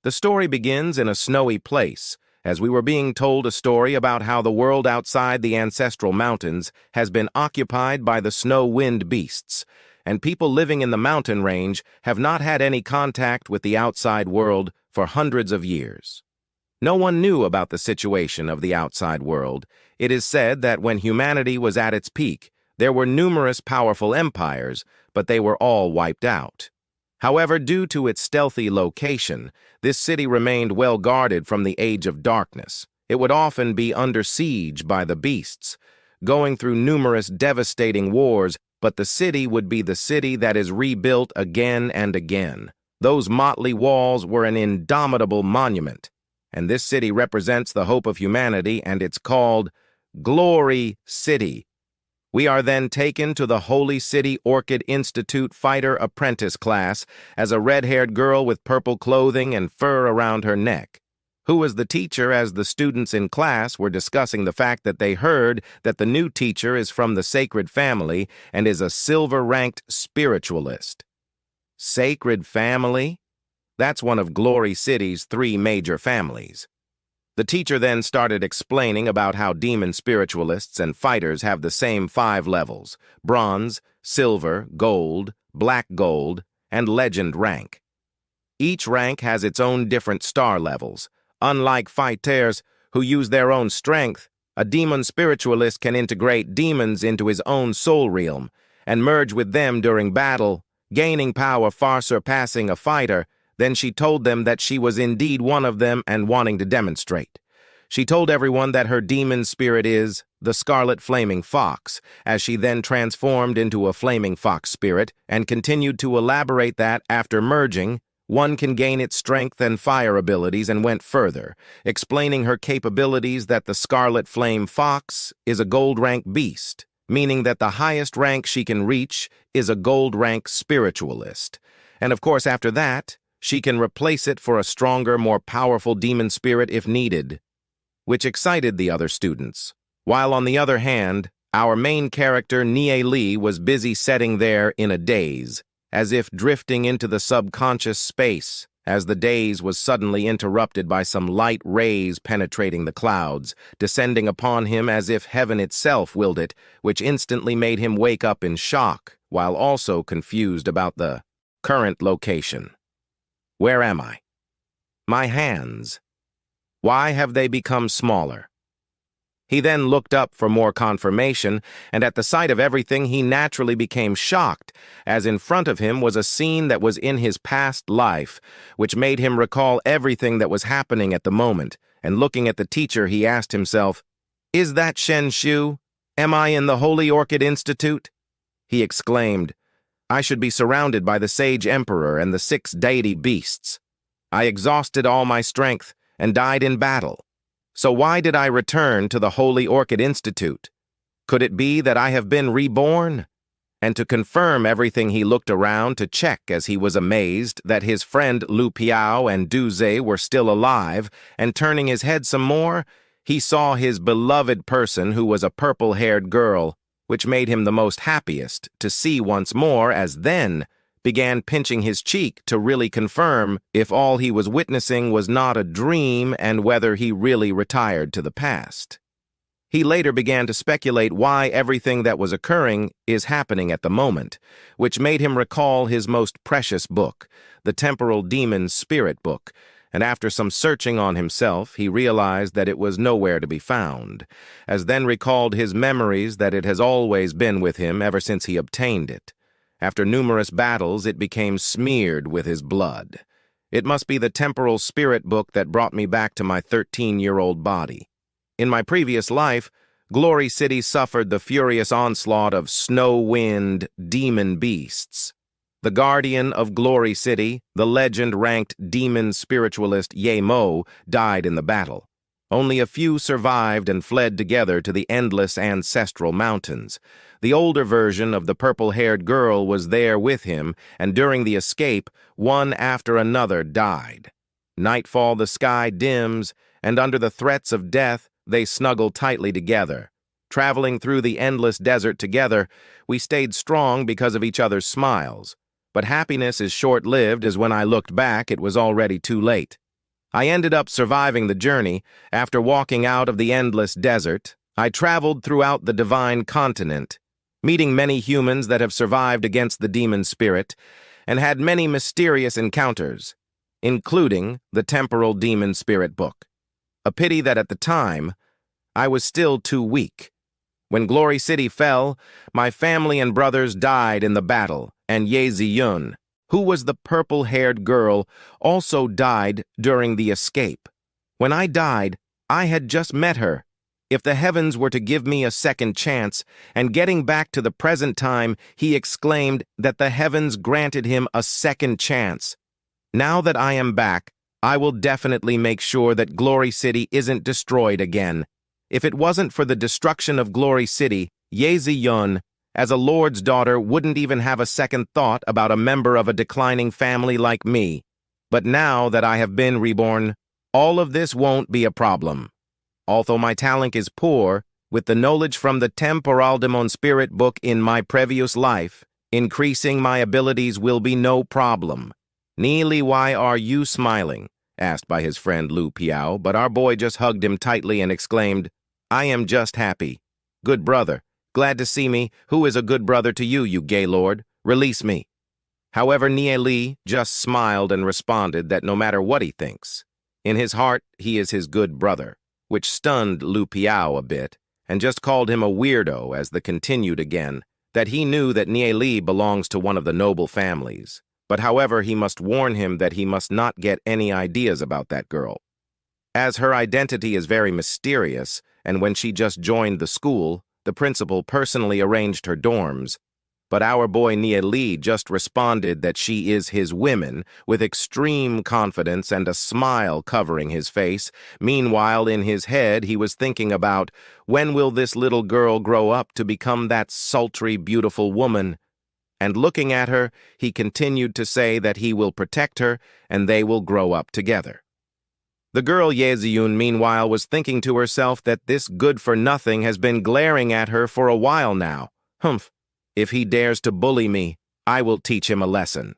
The story begins in a snowy place, as we were being told a story about how the world outside the ancestral mountains has been occupied by the snow-wind beasts, and people living in the mountain range have not had any contact with the outside world for hundreds of years. No one knew about the situation of the outside world. It is said that when humanity was at its peak, there were numerous powerful empires, but they were all wiped out. However, due to its stealthy location, this city remained well guarded from the Age of Darkness. It would often be under siege by the beasts, going through numerous devastating wars, but the city would be the city that is rebuilt again and again. Those motley walls were an indomitable monument, and this city represents the hope of humanity, and it's called Glory City. We are then taken to the Holy City Orchid Institute Fighter Apprentice class as a red-haired girl with purple clothing and fur around her neck, who was the teacher as the students in class were discussing the fact that they heard that the new teacher is from the sacred family and is a silver-ranked spiritualist. Sacred family? That's one of Glory City's 3 major families. The teacher then started explaining about how demon spiritualists and fighters have the same 5 levels: bronze, silver, gold, black gold, and legend rank. Each rank has its own different star levels. Unlike fighters who use their own strength, a demon spiritualist can integrate demons into his own soul realm and merge with them during battle, gaining power far surpassing a fighter. Then she told them that she was indeed one of them and wanting to demonstrate. She told everyone that her demon spirit is the Scarlet Flaming Fox, as she then transformed into a Flaming Fox spirit and continued to elaborate that after merging, one can gain its strength and fire abilities, and went further, explaining her capabilities that the Scarlet Flame Fox is a gold rank beast, meaning that the highest rank she can reach is a gold rank spiritualist. And of course after that, she can replace it for a stronger, more powerful demon spirit if needed, which excited the other students. While on the other hand, our main character, Nie Li, was busy sitting there in a daze, as if drifting into the subconscious space, as the daze was suddenly interrupted by some light rays penetrating the clouds, descending upon him as if heaven itself willed it, which instantly made him wake up in shock, while also confused about the current location. Where am I? My hands. Why have they become smaller? He then looked up for more confirmation, and at the sight of everything he naturally became shocked, as in front of him was a scene that was in his past life, which made him recall everything that was happening at the moment, and looking at the teacher he asked himself, "Is that Shen Shu? Am I in the Holy Orchid Institute?" He exclaimed, "I should be surrounded by the Sage Emperor and the 6 deity beasts. I exhausted all my strength and died in battle. So why did I return to the Holy Orchid Institute? Could it be that I have been reborn?" And to confirm everything, he looked around to check as he was amazed that his friend Lu Piao and Du Ze were still alive, and turning his head some more, he saw his beloved person who was a purple-haired girl, which made him the most happiest to see once more, as then began pinching his cheek to really confirm if all he was witnessing was not a dream and whether he really retired to the past. He later began to speculate why everything that was occurring is happening at the moment, which made him recall his most precious book, the Temporal Demon's Spirit Book, and after some searching on himself, he realized that it was nowhere to be found, as then recalled his memories that it has always been with him ever since he obtained it. After numerous battles, it became smeared with his blood. It must be the Temporal Spirit Book that brought me back to my 13-year-old body. In my previous life, Glory City suffered the furious onslaught of snow-wind demon beasts. The guardian of Glory City, the legend-ranked demon spiritualist Ye Mo, died in the battle. Only a few survived and fled together to the endless ancestral mountains. The older version of the purple-haired girl was there with him, and during the escape, one after another died. Nightfall, the sky dims, and under the threats of death, they snuggle tightly together. Traveling through the endless desert together, we stayed strong because of each other's smiles. But happiness is short-lived, as when I looked back, it was already too late. I ended up surviving the journey. After walking out of the endless desert, I traveled throughout the divine continent, meeting many humans that have survived against the demon spirit, and had many mysterious encounters, including the temporal demon spirit book. A pity that at the time, I was still too weak. When Glory City fell, my family and brothers died in the battle, and Ye Ziyun, who was the purple-haired girl, also died during the escape. When I died, I had just met her. If the heavens were to give me a second chance, and getting back to the present time, he exclaimed that the heavens granted him a second chance. Now that I am back, I will definitely make sure that Glory City isn't destroyed again. If it wasn't for the destruction of Glory City, Ye Ziyun, as a lord's daughter, wouldn't even have a second thought about a member of a declining family like me. But now that I have been reborn, all of this won't be a problem. Although my talent is poor, with the knowledge from the temporal demon spirit book in my previous life, increasing my abilities will be no problem. Neely, why are you smiling? Asked by his friend Lu Piao, but our boy just hugged him tightly and exclaimed, I am just happy. Good brother, glad to see me. Who is a good brother to you, you gay lord? Release me. However, Neely just smiled and responded that no matter what he thinks, in his heart he is his good brother, which stunned Lu Piao a bit, and just called him a weirdo as the continued again, that he knew that Neely belongs to one of the noble families. But however, he must warn him that he must not get any ideas about that girl, as her identity is very mysterious, and when she just joined the school, the principal personally arranged her dorms. But our boy Neely just responded that she is his woman, with extreme confidence and a smile covering his face. Meanwhile, in his head, he was thinking about, when will this little girl grow up to become that sultry, beautiful woman? And looking at her, he continued to say that he will protect her, and they will grow up together. The girl Ye Ziyun, meanwhile, was thinking to herself that this good-for-nothing has been glaring at her for a while now. Humph. If he dares to bully me, I will teach him a lesson.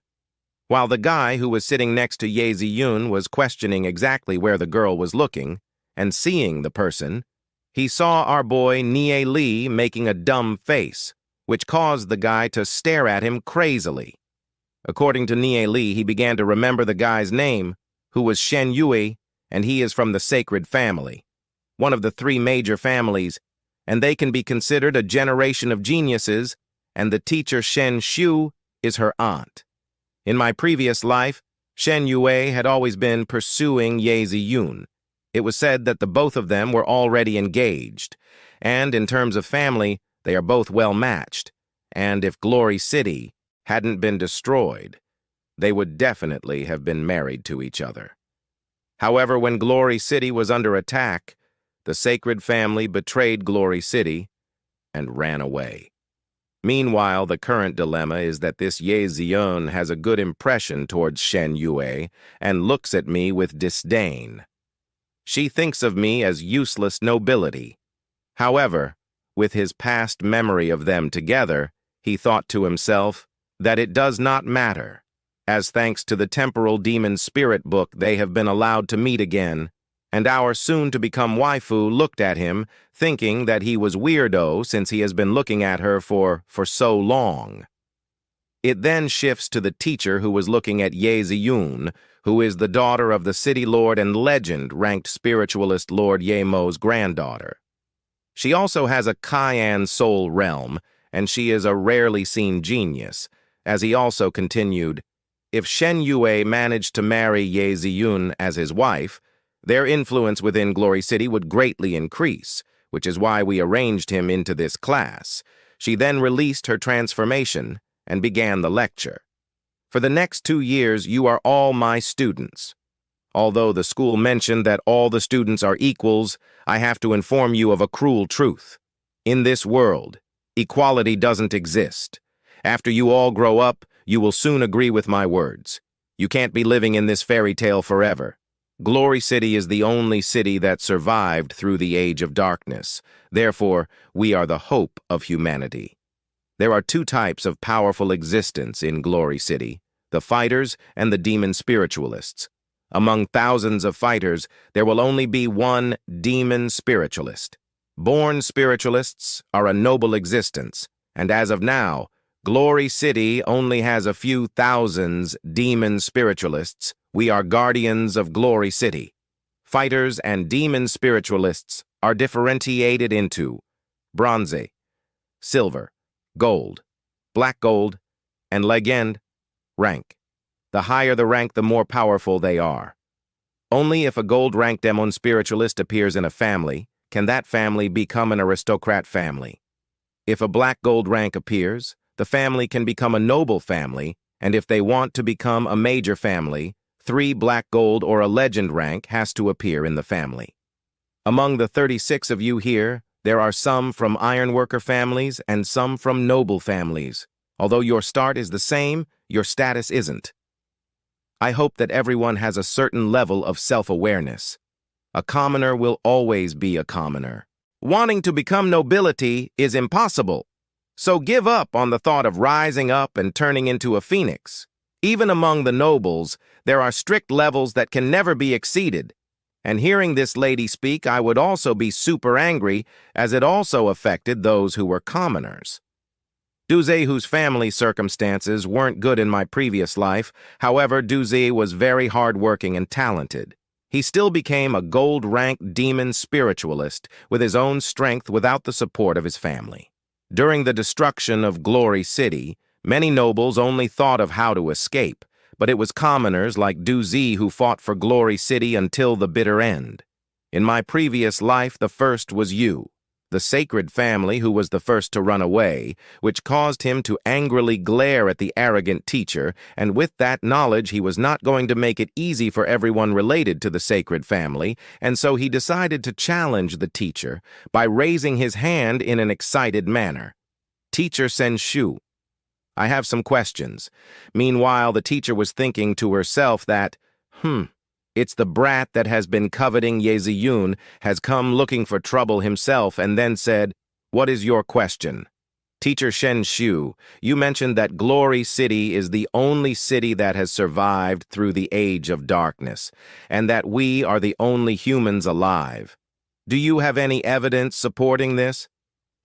While the guy who was sitting next to Ye Ziyun was questioning exactly where the girl was looking, and seeing the person, he saw our boy Nie Li making a dumb face, which caused the guy to stare at him crazily. According to Nie Li, he began to remember the guy's name, who was Shen Yue, and he is from the sacred family, one of the three major families, and they can be considered a generation of geniuses, and the teacher Shen Shu is her aunt. In my previous life, Shen Yue had always been pursuing Ye Ziyun. It was said that the both of them were already engaged, and in terms of family, they are both well matched, and if Glory City hadn't been destroyed, they would definitely have been married to each other. However, when Glory City was under attack, the sacred family betrayed Glory City and ran away. Meanwhile, the current dilemma is that this Ye Ziyun has a good impression towards Shen Yue and looks at me with disdain. She thinks of me as useless nobility. However, with his past memory of them together, he thought to himself that it does not matter, as thanks to the temporal demon spirit book they have been allowed to meet again, and our soon-to-become waifu looked at him, thinking that he was weirdo since he has been looking at her for so long. It then shifts to the teacher who was looking at Ye Ziyun, who is the daughter of the city lord and legend-ranked spiritualist Lord Yemo's granddaughter. She also has a Cayenne soul realm, and she is a rarely seen genius, as he also continued, if Shen Yue managed to marry Ye Ziyun as his wife, their influence within Glory City would greatly increase, which is why we arranged him into this class. She then released her transformation and began the lecture. For the next 2 years, you are all my students. Although the school mentioned that all the students are equals, I have to inform you of a cruel truth. In this world, equality doesn't exist. After you all grow up, you will soon agree with my words. You can't be living in this fairy tale forever. Glory City is the only city that survived through the age of darkness. Therefore, we are the hope of humanity. There are 2 types of powerful existence in Glory City, the fighters and the demon spiritualists. Among thousands of fighters, there will only be one demon spiritualist. Born spiritualists are a noble existence, and as of now, Glory City only has a few thousands demon spiritualists. We are guardians of Glory City. Fighters and demon spiritualists are differentiated into bronze, silver, gold, black gold, and legend, rank. The higher the rank, the more powerful they are. Only if a gold rank demon spiritualist appears in a family can that family become an aristocrat family. If a black gold rank appears, the family can become a noble family, and if they want to become a major family, 3 black gold or a legend rank has to appear in the family. Among the 36 of you here, there are some from ironworker families and some from noble families. Although your start is the same, your status isn't. I hope that everyone has a certain level of self-awareness. A commoner will always be a commoner. Wanting to become nobility is impossible. So give up on the thought of rising up and turning into a phoenix. Even among the nobles, there are strict levels that can never be exceeded. And hearing this lady speak, I would also be super angry, as it also affected those who were commoners. Duze, whose family circumstances weren't good in my previous life, however, Duze was very hardworking and talented. He still became a gold-rank demon spiritualist with his own strength without the support of his family. During the destruction of Glory City, many nobles only thought of how to escape, but it was commoners like Duze who fought for Glory City until the bitter end. In my previous life, the first was you, the sacred family who was the first to run away, which caused him to angrily glare at the arrogant teacher, and with that knowledge he was not going to make it easy for everyone related to the sacred family, and so he decided to challenge the teacher by raising his hand in an excited manner. Teacher Senshu, I have some questions. Meanwhile, the teacher was thinking to herself that, it's the brat that has been coveting Yeziyun has come looking for trouble himself and then said, "What is your question?" Teacher Senshu, you mentioned that Glory City is the only city that has survived through the Age of Darkness, and that we are the only humans alive. Do you have any evidence supporting this?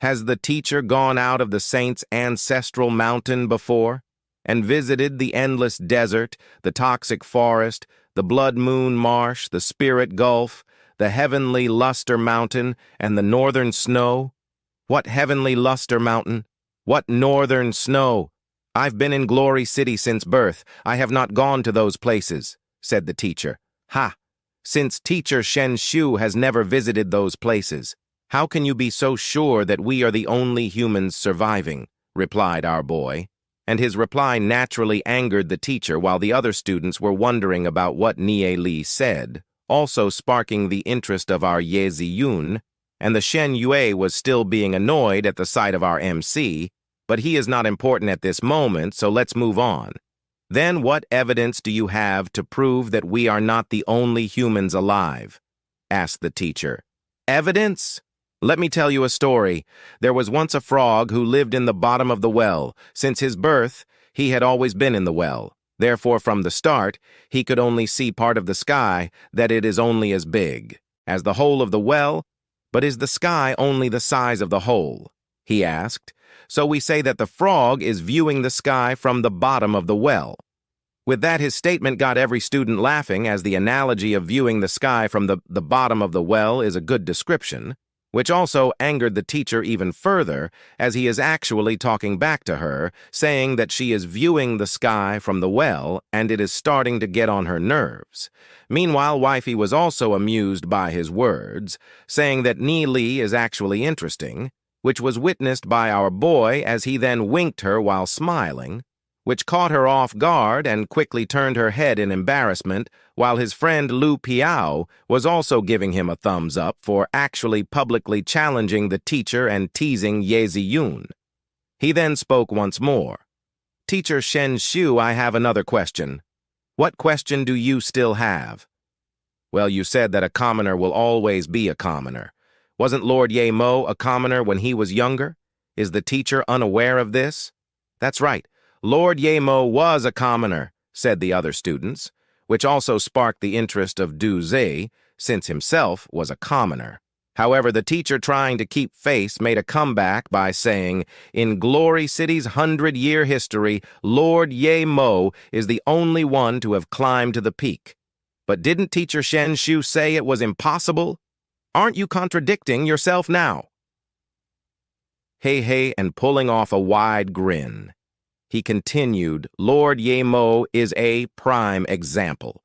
Has the teacher gone out of the saint's ancestral mountain before, and visited the endless desert, the toxic forest, the blood moon marsh, the spirit gulf, the heavenly luster mountain, and the northern snow? What heavenly luster mountain? What northern snow? I've been in Glory City since birth. I have not gone to those places, said the teacher. Ha! Since teacher Senshu has never visited those places, how can you be so sure that we are the only humans surviving? Replied our boy. And his reply naturally angered the teacher while the other students were wondering about what Nie Li said, also sparking the interest of our Ye Ziyun, and the Shen Yue was still being annoyed at the sight of our MC, but he is not important at this moment, so let's move on. Then what evidence do you have to prove that we are not the only humans alive? Asked the teacher. Evidence? Let me tell you a story. There was once a frog who lived in the bottom of the well. Since his birth, he had always been in the well. Therefore, from the start, he could only see part of the sky, that it is only as big as the whole of the well. But is the sky only the size of the whole? He asked. So we say that the frog is viewing the sky from the bottom of the well. With that, his statement got every student laughing, as the analogy of viewing the sky from the bottom of the well is a good description, which also angered the teacher even further, as he is actually talking back to her, saying that she is viewing the sky from the well, and it is starting to get on her nerves. Meanwhile, Wifey was also amused by his words, saying that Nie Li is actually interesting, which was witnessed by our boy as he then winked her while smiling, which caught her off guard and quickly turned her head in embarrassment, while his friend Lu Piao was also giving him a thumbs up for actually publicly challenging the teacher and teasing Ye Ziyun. He then spoke once more. Teacher Senshu, I have another question. What question do you still have? Well, you said that a commoner will always be a commoner. Wasn't Lord Ye Mo a commoner when he was younger? Is the teacher unaware of this? That's right. Lord Ye Mo was a commoner, said the other students. which also sparked the interest of Du Zi, since himself was a commoner. However, the teacher trying to keep face made a comeback by saying, "In Glory City's 100-year history, Lord Ye Mo is the only one to have climbed to the peak. But didn't teacher Shen Shu say it was impossible? Aren't you contradicting yourself now?" Hey, and pulling off a wide grin, he continued, "Lord Ye Mo is a prime example.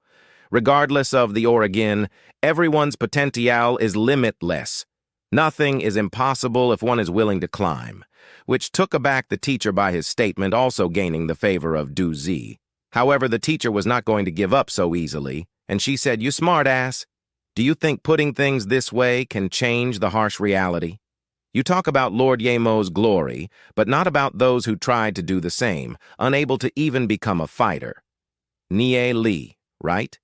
Regardless of the origin, everyone's potential is limitless. Nothing is impossible if one is willing to climb," which took aback the teacher by his statement, also gaining the favor of Du Zi. However, the teacher was not going to give up so easily, and she said, "You smartass. Do you think putting things this way can change the harsh reality? You talk about Lord Yemo's glory, but not about those who tried to do the same, unable to even become a fighter. Nie Li, right?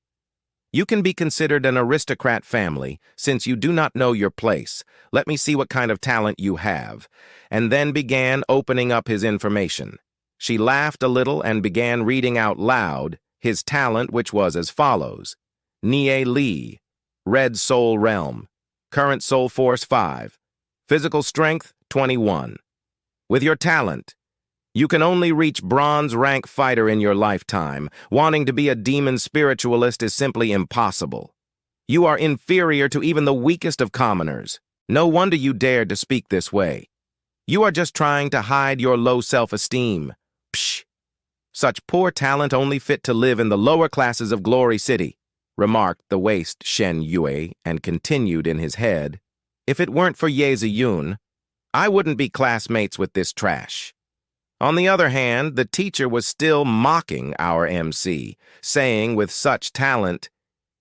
You can be considered an aristocrat family, since you do not know your place. Let me see what kind of talent you have," and then began opening up his information. She laughed a little and began reading out loud his talent, which was as follows. Nie Li, Red Soul Realm, current Soul Force 5, physical strength 21. With your talent, you can only reach bronze rank fighter in your lifetime. Wanting to be a demon spiritualist is simply impossible. You are inferior to even the weakest of commoners. No wonder you dared to speak this way. You are just trying to hide your low self-esteem. Psh! Such poor talent only fit to live in the lower classes of Glory City, remarked the waste Shen Yue, and continued in his head, "If it weren't for Ye Ziyun, I wouldn't be classmates with this trash." On the other hand, the teacher was still mocking our MC, saying with such talent,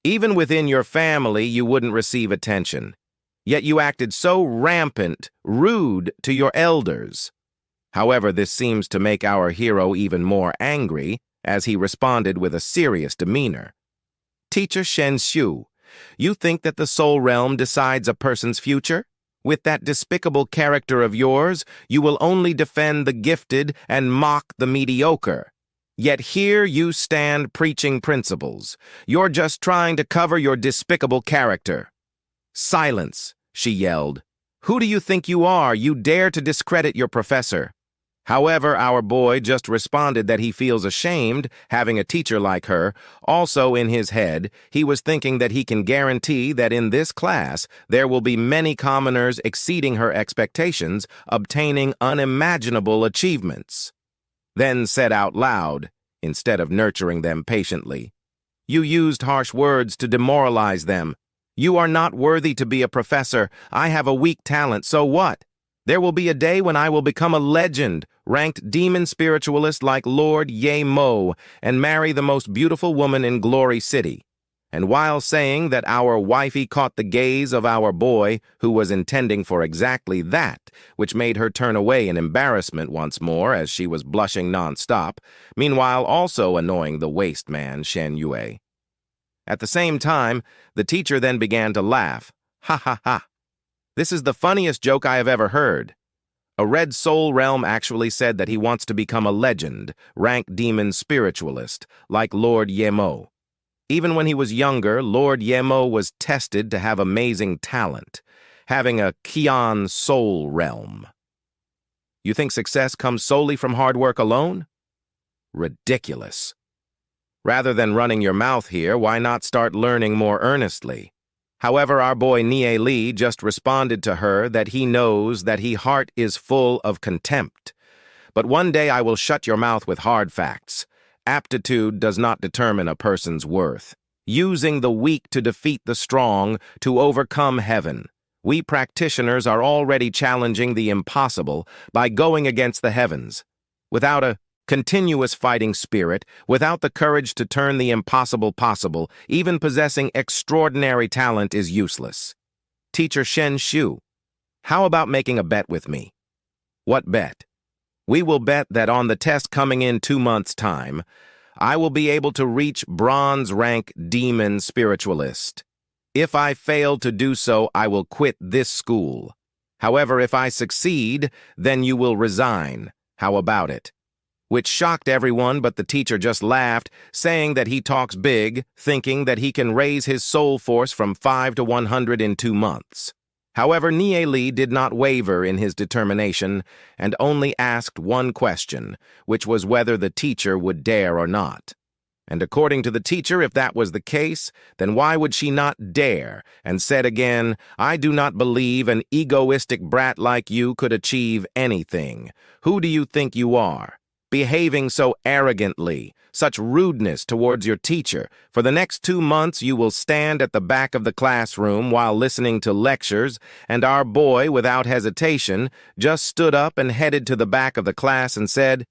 "Even within your family you wouldn't receive attention. Yet you acted so rampant, rude to your elders." However, this seems to make our hero even more angry, as he responded with a serious demeanor. "Teacher Shen Shu, you think that the soul realm decides a person's future? With that despicable character of yours, you will only defend the gifted and mock the mediocre. Yet here you stand preaching principles. You're just trying to cover your despicable character." "Silence," she yelled. "Who do you think you are? You dare to discredit your professor." However, our boy just responded that he feels ashamed having a teacher like her. Also in his head, he was thinking that he can guarantee that in this class there will be many commoners exceeding her expectations, obtaining unimaginable achievements. Then said out loud, instead of nurturing them patiently, "You used harsh words to demoralize them. You are not worthy to be a professor. I have a weak talent, so what? There will be a day when I will become a legend, ranked demon spiritualist like Lord Ye Mo, and marry the most beautiful woman in Glory City." And while saying that, our wifey caught the gaze of our boy, who was intending for exactly that, which made her turn away in embarrassment once more as she was blushing non-stop, meanwhile also annoying the waste man Shen Yue. At the same time, the teacher then began to laugh. "Ha ha ha. This is the funniest joke I have ever heard. A Red Soul Realm actually said that he wants to become a legend, rank demon spiritualist, like Lord Ye Mo. Even when he was younger, Lord Ye Mo was tested to have amazing talent, having a Qian Soul Realm. You think success comes solely from hard work alone? Ridiculous. Rather than running your mouth here, why not start learning more earnestly?" However, our boy Nie Li just responded to her that he knows that he heart is full of contempt. "But one day I will shut your mouth with hard facts. Aptitude does not determine a person's worth. Using the weak to defeat the strong, to overcome heaven. We practitioners are already challenging the impossible by going against the heavens. Without a continuous fighting spirit, without the courage to turn the impossible possible, even possessing extraordinary talent is useless. Teacher Shen Shu, how about making a bet with me?" "What bet?" "We will bet that on the test coming in 2 months' time, I will be able to reach bronze rank demon spiritualist. If I fail to do so, I will quit this school. However, if I succeed, then you will resign. How about it?" which shocked everyone, but the teacher just laughed, saying that he talks big, thinking that he can raise his soul force from 5 to 100 in 2 months. However, Nie Li did not waver in his determination and only asked one question, which was whether the teacher would dare or not. And according to the teacher, if that was the case, then why would she not dare? And said again, "I do not believe an egoistic brat like you could achieve anything. Who do you think you are? Behaving so arrogantly, such rudeness towards your teacher. For the next 2 months you will stand at the back of the classroom while listening to lectures," and our boy, without hesitation, just stood up and headed to the back of the class and said,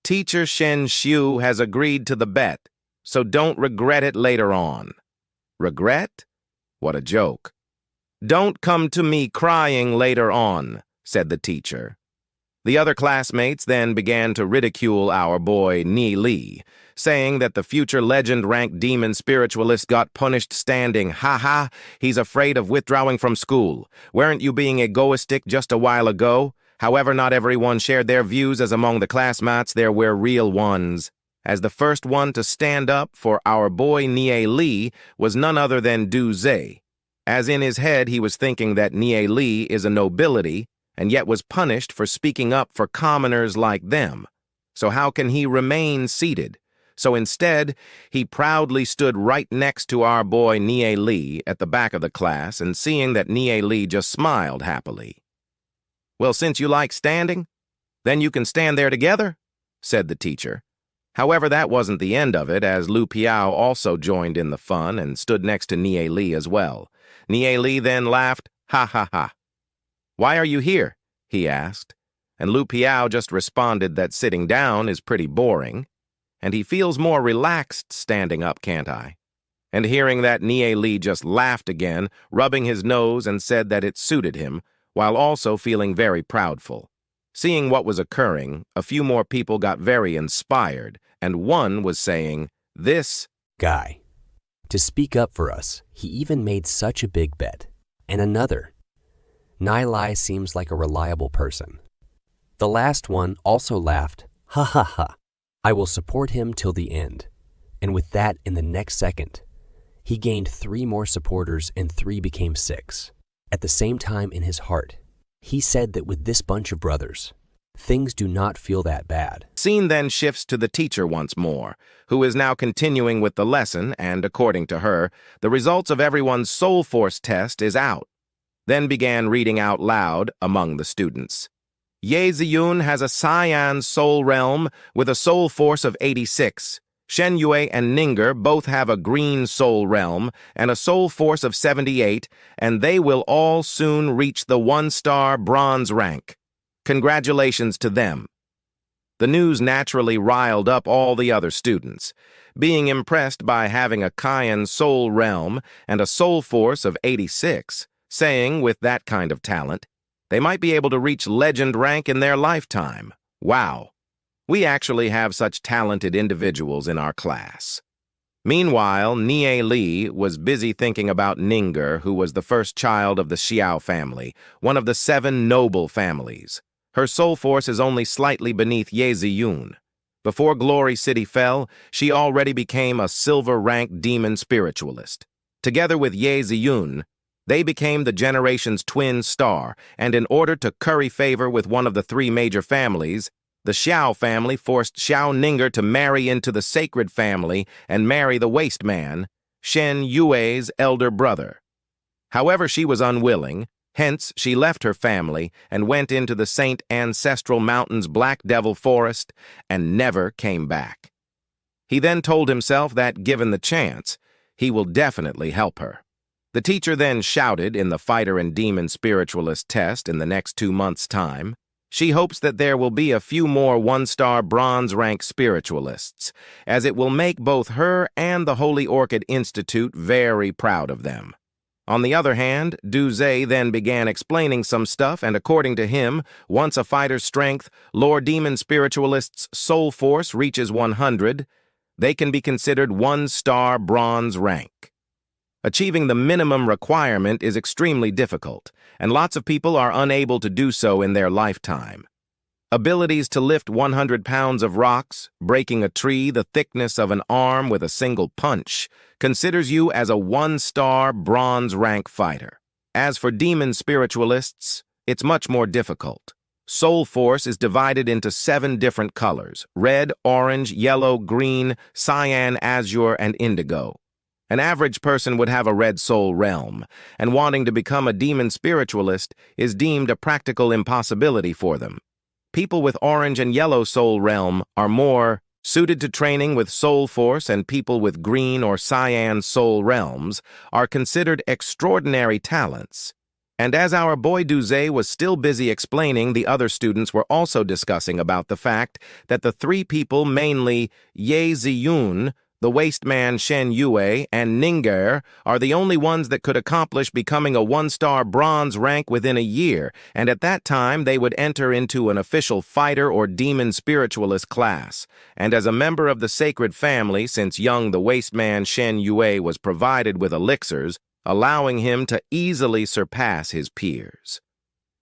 "Teacher Shen Xiu has agreed to the bet, so don't regret it later on." Regret? What a joke. "Don't come to me crying later on," said the teacher. The other classmates then began to ridicule our boy Nie Li, saying that the future legend-ranked demon spiritualist got punished standing. "Ha ha, he's afraid of withdrawing from school. Weren't you being egoistic just a while ago?" However, not everyone shared their views, as among the classmates there were real ones. As the first one to stand up for our boy Nie Li was none other than Du Zhe. As in his head he was thinking that Nie Li is a nobility, and yet was punished for speaking up for commoners like them. So how can he remain seated? So instead, he proudly stood right next to our boy Nie Li at the back of the class, and seeing that Nie Li just smiled happily. "Well, since you like standing, then you can stand there together," said the teacher. However, that wasn't the end of it, as Lu Piao also joined in the fun and stood next to Nie Li as well. Nie Li then laughed, "Ha ha ha. Why are you here?" he asked, and Lu Piao just responded that sitting down is pretty boring, and he feels more relaxed standing up, can't I? And hearing that, Nie Li just laughed again, rubbing his nose, and said that it suited him, while also feeling very proudful. Seeing what was occurring, a few more people got very inspired, and one was saying, "This guy, to speak up for us, he even made such a big bet." And another, "Nie Li seems like a reliable person." The last one also laughed, "Ha ha ha, I will support him till the end." And with that, in the next second, he gained 3 more supporters and 3 became 6. At the same time, in his heart, he said that with this bunch of brothers, things do not feel that bad. Scene then shifts to the teacher once more, who is now continuing with the lesson, and according to her, the results of everyone's soul force test is out. Then began reading out loud among the students. "Ye Ziyun has a cyan soul realm with a soul force of 86. Shen Yue and Ninger both have a green soul realm and a soul force of 78, and they will all soon reach the 1-star bronze rank. Congratulations to them." The news naturally riled up all the other students. Being impressed by having a cyan soul realm and a soul force of 86, saying with that kind of talent, they might be able to reach legend rank in their lifetime. Wow. We actually have such talented individuals in our class. Meanwhile, Nie Li was busy thinking about Ninger, who was the first child of the Xiao family, one of the 7 noble families. Her soul force is only slightly beneath Ye Ziyun. Before Glory City fell, she already became a silver-ranked demon spiritualist. Together with Ye Ziyun, they became the generation's twin star, and in order to curry favor with one of the 3 major families, the Xiao family forced Xiao Ninger to marry into the sacred family and marry the waste man, Shen Yue's elder brother. However, she was unwilling, hence she left her family and went into the Saint Ancestral Mountain's Black Devil Forest and never came back. He then told himself that, given the chance, he will definitely help her. The teacher then shouted in the Fighter and Demon Spiritualist test in the next 2 months' time, she hopes that there will be a few more 1-star bronze rank spiritualists, as it will make both her and the Holy Orchid Institute very proud of them. On the other hand, Du Zhe then began explaining some stuff, and according to him, once a fighter's strength, Lord Demon Spiritualist's soul force reaches 100, they can be considered 1-star bronze rank. Achieving the minimum requirement is extremely difficult, and lots of people are unable to do so in their lifetime. Abilities to lift 100 pounds of rocks, breaking a tree the thickness of an arm with a single punch, considers you as a 1-star bronze rank fighter. As for demon spiritualists, it's much more difficult. Soul Force is divided into 7 different colors: red, orange, yellow, green, cyan, azure, and indigo. An average person would have a red soul realm, and wanting to become a demon spiritualist is deemed a practical impossibility for them. People with orange and yellow soul realm are more suited to training with Soul Force, and people with green or cyan soul realms are considered extraordinary talents. And as our boy Duze was still busy explaining, the other students were also discussing about the fact that the 3 people, mainly Ye Ziyun, the Wasteman Shen Yue, and Ninger, are the only ones that could accomplish becoming a 1-star bronze rank within a year, and at that time they would enter into an official fighter or demon spiritualist class. And as a member of the sacred family, since young, the Wasteman Shen Yue was provided with elixirs, allowing him to easily surpass his peers.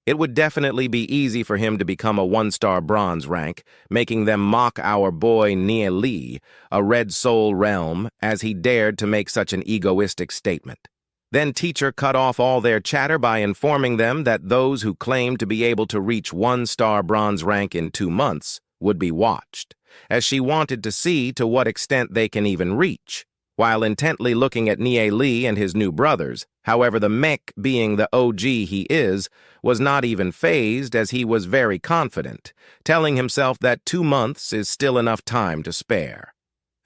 It would definitely be easy for him to become a 1-star bronze rank, making them mock our boy Nie Li, a red soul realm, as he dared to make such an egoistic statement. Then teacher cut off all their chatter by informing them that those who claimed to be able to reach 1-star bronze rank in 2 months would be watched, as she wanted to see to what extent they can even reach. While intently looking at Nie Li and his new brothers, however, the mech, being the OG he is, was not even fazed, as he was very confident, telling himself that 2 months is still enough time to spare.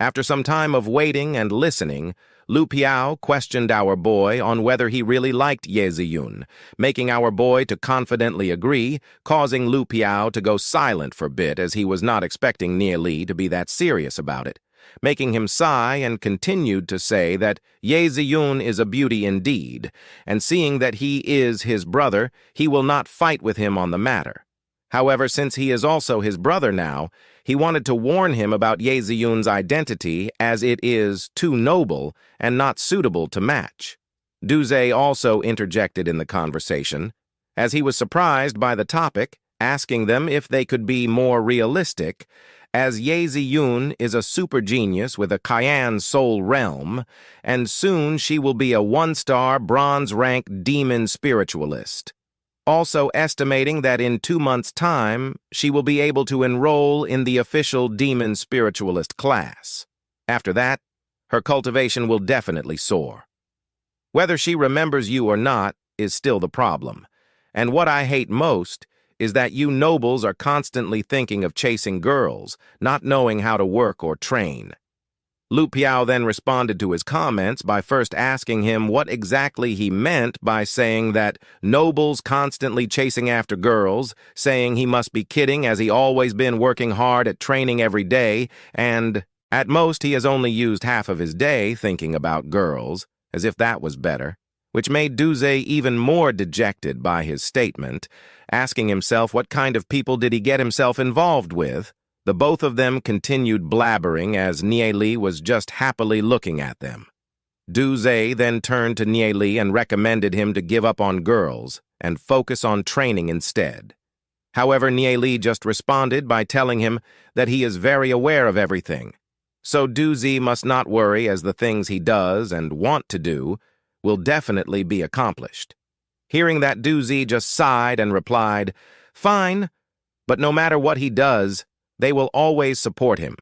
After some time of waiting and listening, Lu Piao questioned our boy on whether he really liked Ye Ziyun, making our boy to confidently agree, causing Lu Piao to go silent for a bit, as he was not expecting Nie Li to be that serious about it, making him sigh, and continued to say that Ye Ziyun is a beauty indeed, and seeing that he is his brother, he will not fight with him on the matter. However, since he is also his brother now, he wanted to warn him about Ye Ziyun's identity, as it is too noble and not suitable to match. Duze also interjected in the conversation, as he was surprised by the topic, asking them if they could be more realistic, as Ye Ziyun is a super genius with a Cayenne soul realm, and soon she will be a 1-star bronze rank demon spiritualist. Also estimating that in 2 months' time, she will be able to enroll in the official demon spiritualist class. After that, her cultivation will definitely soar. Whether she remembers you or not is still the problem, and what I hate most is that you nobles are constantly thinking of chasing girls, not knowing how to work or train. Lu Piao then responded to his comments by first asking him what exactly he meant by saying that nobles constantly chasing after girls, saying he must be kidding as he always been working hard at training every day, and at most he has only used half of his day thinking about girls, as if that was better, which made Duze even more dejected by his statement, asking himself what kind of people did he get himself involved with. The both of them continued blabbering as Nie Li was just happily looking at them. Duze then turned to Nie Li and recommended him to give up on girls and focus on training instead. However, Nie Li just responded by telling him that he is very aware of everything, so Duze must not worry, as the things he does and want to do will definitely be accomplished. Hearing that, Duze just sighed and replied, "Fine, but no matter what he does, they will always support him,"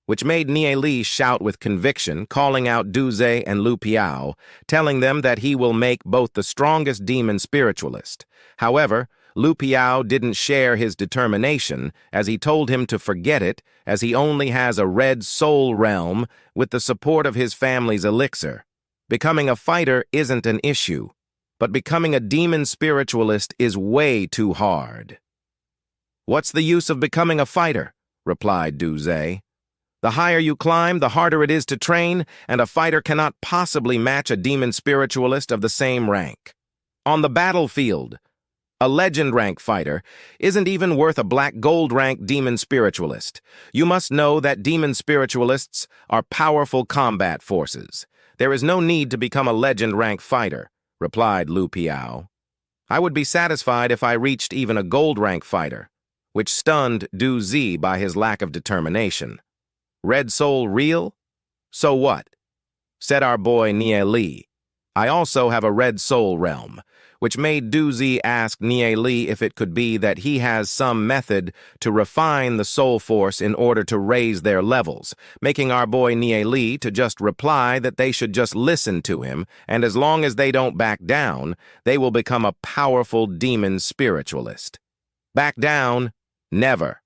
which made Nie Li shout with conviction, calling out Duze and Lu Piao, telling them that he will make both the strongest demon spiritualist. However, Lu Piao didn't share his determination, as he told him to forget it, as he only has a red soul realm with the support of his family's elixir. Becoming a fighter isn't an issue, but becoming a demon spiritualist is way too hard. "What's the use of becoming a fighter?" replied Duze. "The higher you climb, the harder it is to train, and a fighter cannot possibly match a demon spiritualist of the same rank. On the battlefield, a legend rank fighter isn't even worth a black gold rank demon spiritualist. You must know that demon spiritualists are powerful combat forces. There is no need to become a legend rank fighter," replied Lu Piao. "I would be satisfied if I reached even a gold rank fighter. which stunned Du Zi by his lack of determination. Red soul real? So what? Said our boy Nie Li. I also have a red soul realm, which made Du Zi ask Nie Li if it could be that he has some method to refine the soul force in order to raise their levels, making our boy Nie Li to just reply that they should just listen to him, and as long as they don't back down, they will become a powerful demon spiritualist. Back down? Never,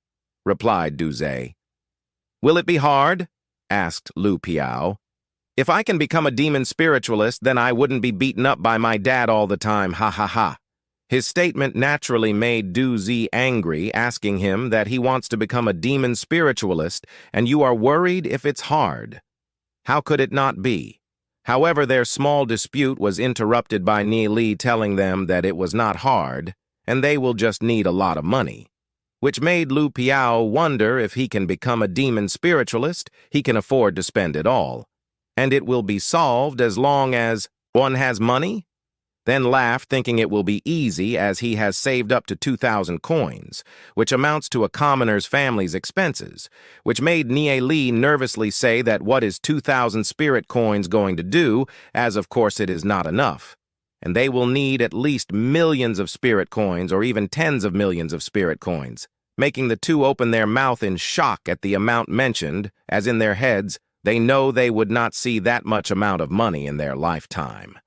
replied Du Zi. Will it be hard? Asked Lu Piao. If I can become a demon spiritualist, then I wouldn't be beaten up by my dad all the time, ha ha ha. His statement naturally made Du Zi angry, asking him that he wants to become a demon spiritualist, and you are worried if it's hard. How could it not be? However, their small dispute was interrupted by Nie Li telling them that it was not hard, and they will just need a lot of money, which made Lu Piao wonder if he can become a demon spiritualist, he can afford to spend it all. And it will be solved as long as one has money? Then laughed, thinking it will be easy as he has saved up to 2,000 coins, which amounts to a commoner's family's expenses, which made Nie Li nervously say that what is 2,000 spirit coins going to do, as of course it is not enough. And they will need at least millions of spirit coins or even tens of millions of spirit coins, making the two open their mouth in shock at the amount mentioned, as in their heads, they know they would not see that much amount of money in their lifetime.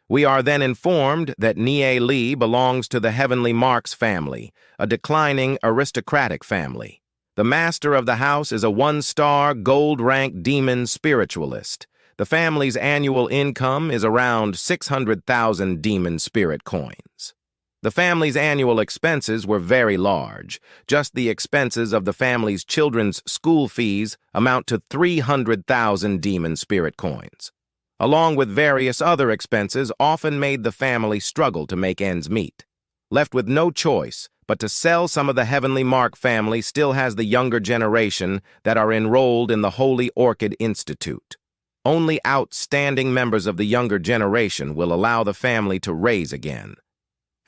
We are then informed that Nie Li belongs to the Heavenly Marks family, a declining aristocratic family. The master of the house is a one-star, gold-rank demon spiritualist. The family's annual income is around 600,000 demon spirit coins. The family's annual expenses were very large. Just the expenses of the family's children's school fees amount to 300,000 demon spirit coins, along with various other expenses often made the family struggle to make ends meet. Left with no choice but to sell, some of the Heavenly Mark family still has the younger generation that are enrolled in the Holy Orchid Institute. Only outstanding members of the younger generation will allow the family to raise again.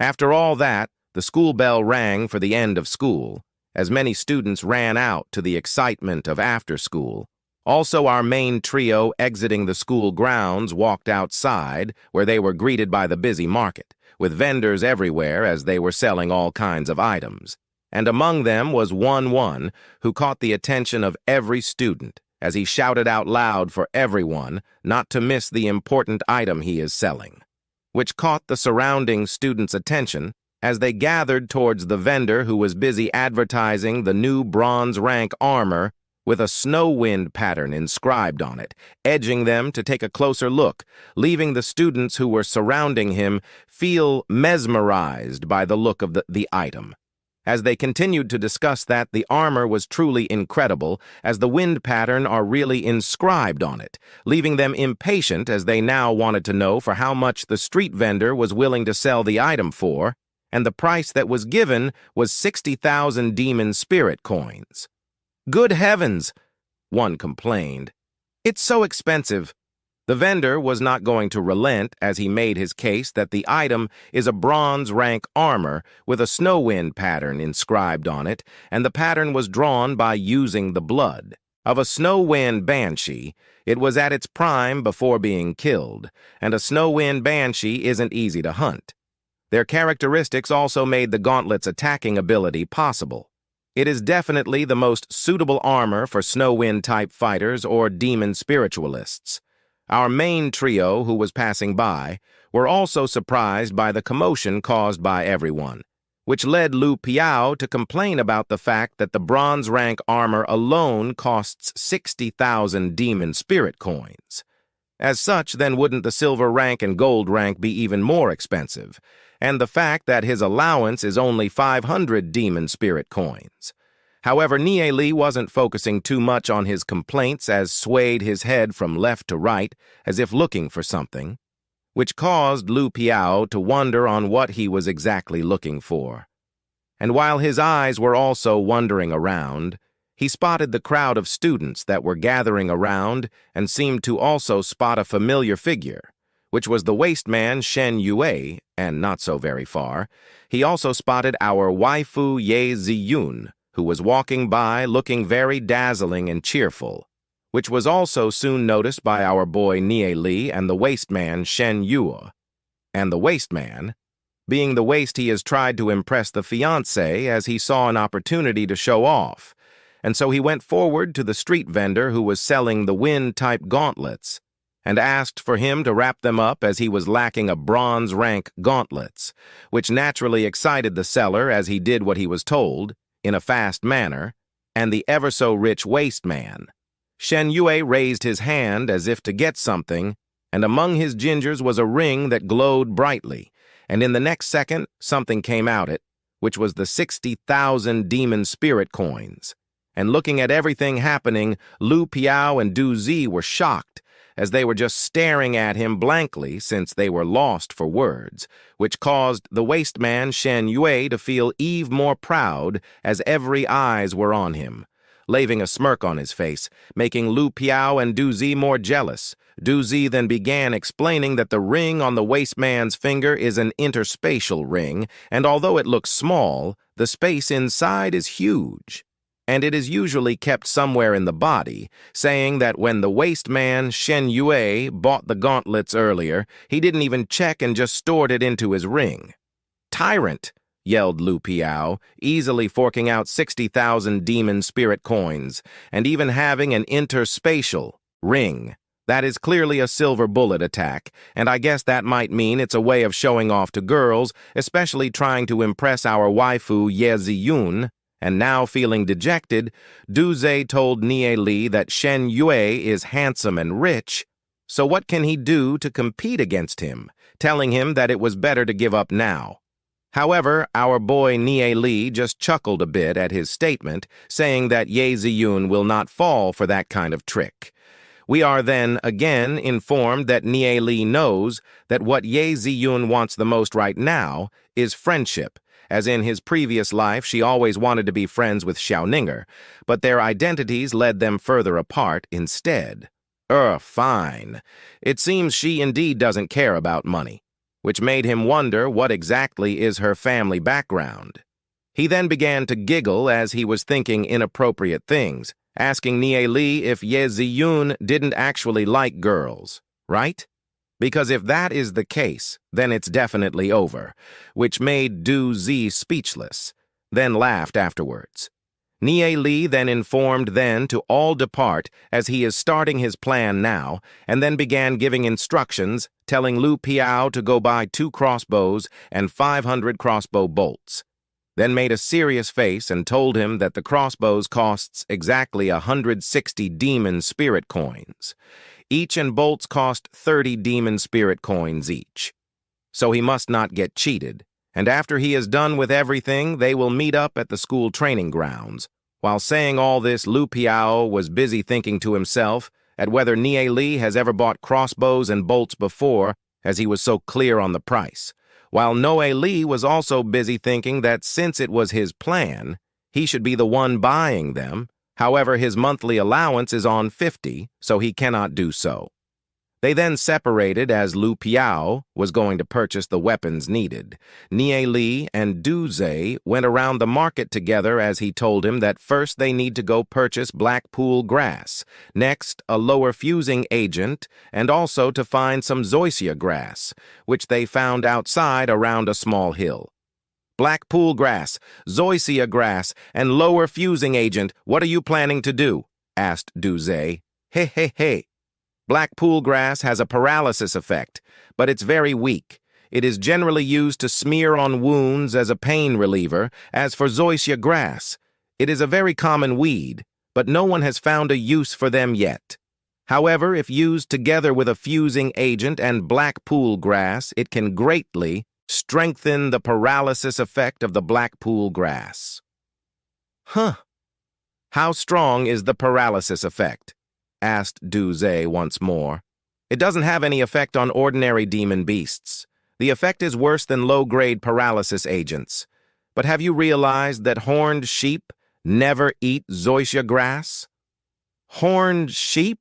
After all that, the school bell rang for the end of school, as many students ran out to the excitement of after school. Also, our main trio exiting the school grounds walked outside, where they were greeted by the busy market, with vendors everywhere as they were selling all kinds of items. And among them was one who caught the attention of every student, as he shouted out loud for everyone not to miss the important item he is selling, which caught the surrounding students' attention as they gathered towards the vendor who was busy advertising the new bronze rank armor with a snow wind pattern inscribed on it, edging them to take a closer look, leaving the students who were surrounding him feel mesmerized by the look of the item. As they continued to discuss that, the armor was truly incredible, as the wind pattern are really inscribed on it, leaving them impatient as they now wanted to know for how much the street vendor was willing to sell the item for, and the price that was given was 60,000 demon spirit coins. Good heavens, one complained. It's so expensive. The vendor was not going to relent as he made his case that the item is a bronze rank armor with a snow wind pattern inscribed on it, and the pattern was drawn by using the blood of a snow wind banshee. It was at its prime before being killed, and a snow wind banshee isn't easy to hunt. Their characteristics also made the gauntlet's attacking ability possible. It is definitely the most suitable armor for snow wind type fighters or demon spiritualists. Our main trio, who was passing by, were also surprised by the commotion caused by everyone, which led Lu Piao to complain about the fact that the bronze rank armor alone costs 60,000 demon spirit coins. As such, then wouldn't the silver rank and gold rank be even more expensive, and the fact that his allowance is only 500 demon spirit coins. However, Nie Li wasn't focusing too much on his complaints as swayed his head from left to right as if looking for something, which caused Lu Piao to wonder on what he was exactly looking for. And while his eyes were also wandering around, he spotted the crowd of students that were gathering around and seemed to also spot a familiar figure, which was the waste man Shen Yue, and not so very far, he also spotted our waifu Ye Ziyun, who was walking by looking very dazzling and cheerful, which was also soon noticed by our boy Nie Li and the waste man Shen Yue. And the waste man, being the waste, he has tried to impress the fiancé as he saw an opportunity to show off, and so he went forward to the street vendor who was selling the wind-type gauntlets and asked for him to wrap them up as he was lacking a bronze-rank gauntlets, which naturally excited the seller as he did what he was told, in a fast manner, and the ever-so-rich waste man. Shen Yue raised his hand as if to get something, and among his gingers was a ring that glowed brightly, and in the next second something came out it, which was the 60,000 demon spirit coins. And looking at everything happening, Lu Piao and Du Zi were shocked, as they were just staring at him blankly since they were lost for words, which caused the waste man Shen Yue to feel even more proud as every eyes were on him, leaving a smirk on his face, making Lu Piao and Du Zi more jealous. Du Zi then began explaining that the ring on the waste man's finger is an interspatial ring, and although it looks small, the space inside is huge, and it is usually kept somewhere in the body, saying that when the waste man Shen Yue bought the gauntlets earlier, he didn't even check and just stored it into his ring. "Tyrant!" yelled Lu Piao, easily forking out 60,000 demon spirit coins, and even having an interspatial ring. That is clearly a silver bullet attack, and I guess that might mean it's a way of showing off to girls, especially trying to impress our waifu Ye Ziyun. And now, feeling dejected, Du Zi told Nie Li that Shen Yue is handsome and rich, so what can he do to compete against him, telling him that it was better to give up now. However, our boy Nie Li just chuckled a bit at his statement, saying that Ye Ziyun will not fall for that kind of trick. We are then again informed that Nie Li knows that what Ye Ziyun wants the most right now is friendship, as in his previous life she always wanted to be friends with Xiaoninger, but their identities led them further apart instead. Fine. It seems she indeed doesn't care about money, which made him wonder what exactly is her family background. He then began to giggle as he was thinking inappropriate things, asking Nie Li if Ye Ziyun didn't actually like girls, right? Because if that is the case, then it's definitely over, which made Du Zi speechless, then laughed afterwards. Nie Li then informed them to all depart as he is starting his plan now, and then began giving instructions, telling Lu Piao to go buy 2 crossbows and 500 crossbow bolts. Then made a serious face and told him that the crossbows costs exactly 160 demon spirit coins. Each and bolts cost 30 demon spirit coins each. So he must not get cheated, and after he is done with everything, they will meet up at the school training grounds. While saying all this, Lu Piao was busy thinking to himself at whether Nie Li has ever bought crossbows and bolts before, as he was so clear on the price, while Noe Li was also busy thinking that since it was his plan, he should be the one buying them. However, his monthly allowance is on 50, so he cannot do so. They then separated as Lu Piao was going to purchase the weapons needed. Nie Li and Du Zi went around the market together as he told him that first they need to go purchase Blackpool grass, next a lower fusing agent, and also to find some zoysia grass, which they found outside around a small hill. Blackpool grass, zoysia grass, and lower fusing agent, what are you planning to do? Asked Du Zi. Hey. Blackpool grass has a paralysis effect, but it's very weak. It is generally used to smear on wounds as a pain reliever. As for zoysia grass, it is a very common weed, but no one has found a use for them yet. However, if used together with a fusing agent and Blackpool grass, it can greatly strengthen the paralysis effect of the Blackpool grass. How strong is the paralysis effect? Asked Du Zi once more. It doesn't have any effect on ordinary demon beasts. The effect is worse than low-grade paralysis agents. But have you realized that horned sheep never eat zoysia grass? Horned sheep?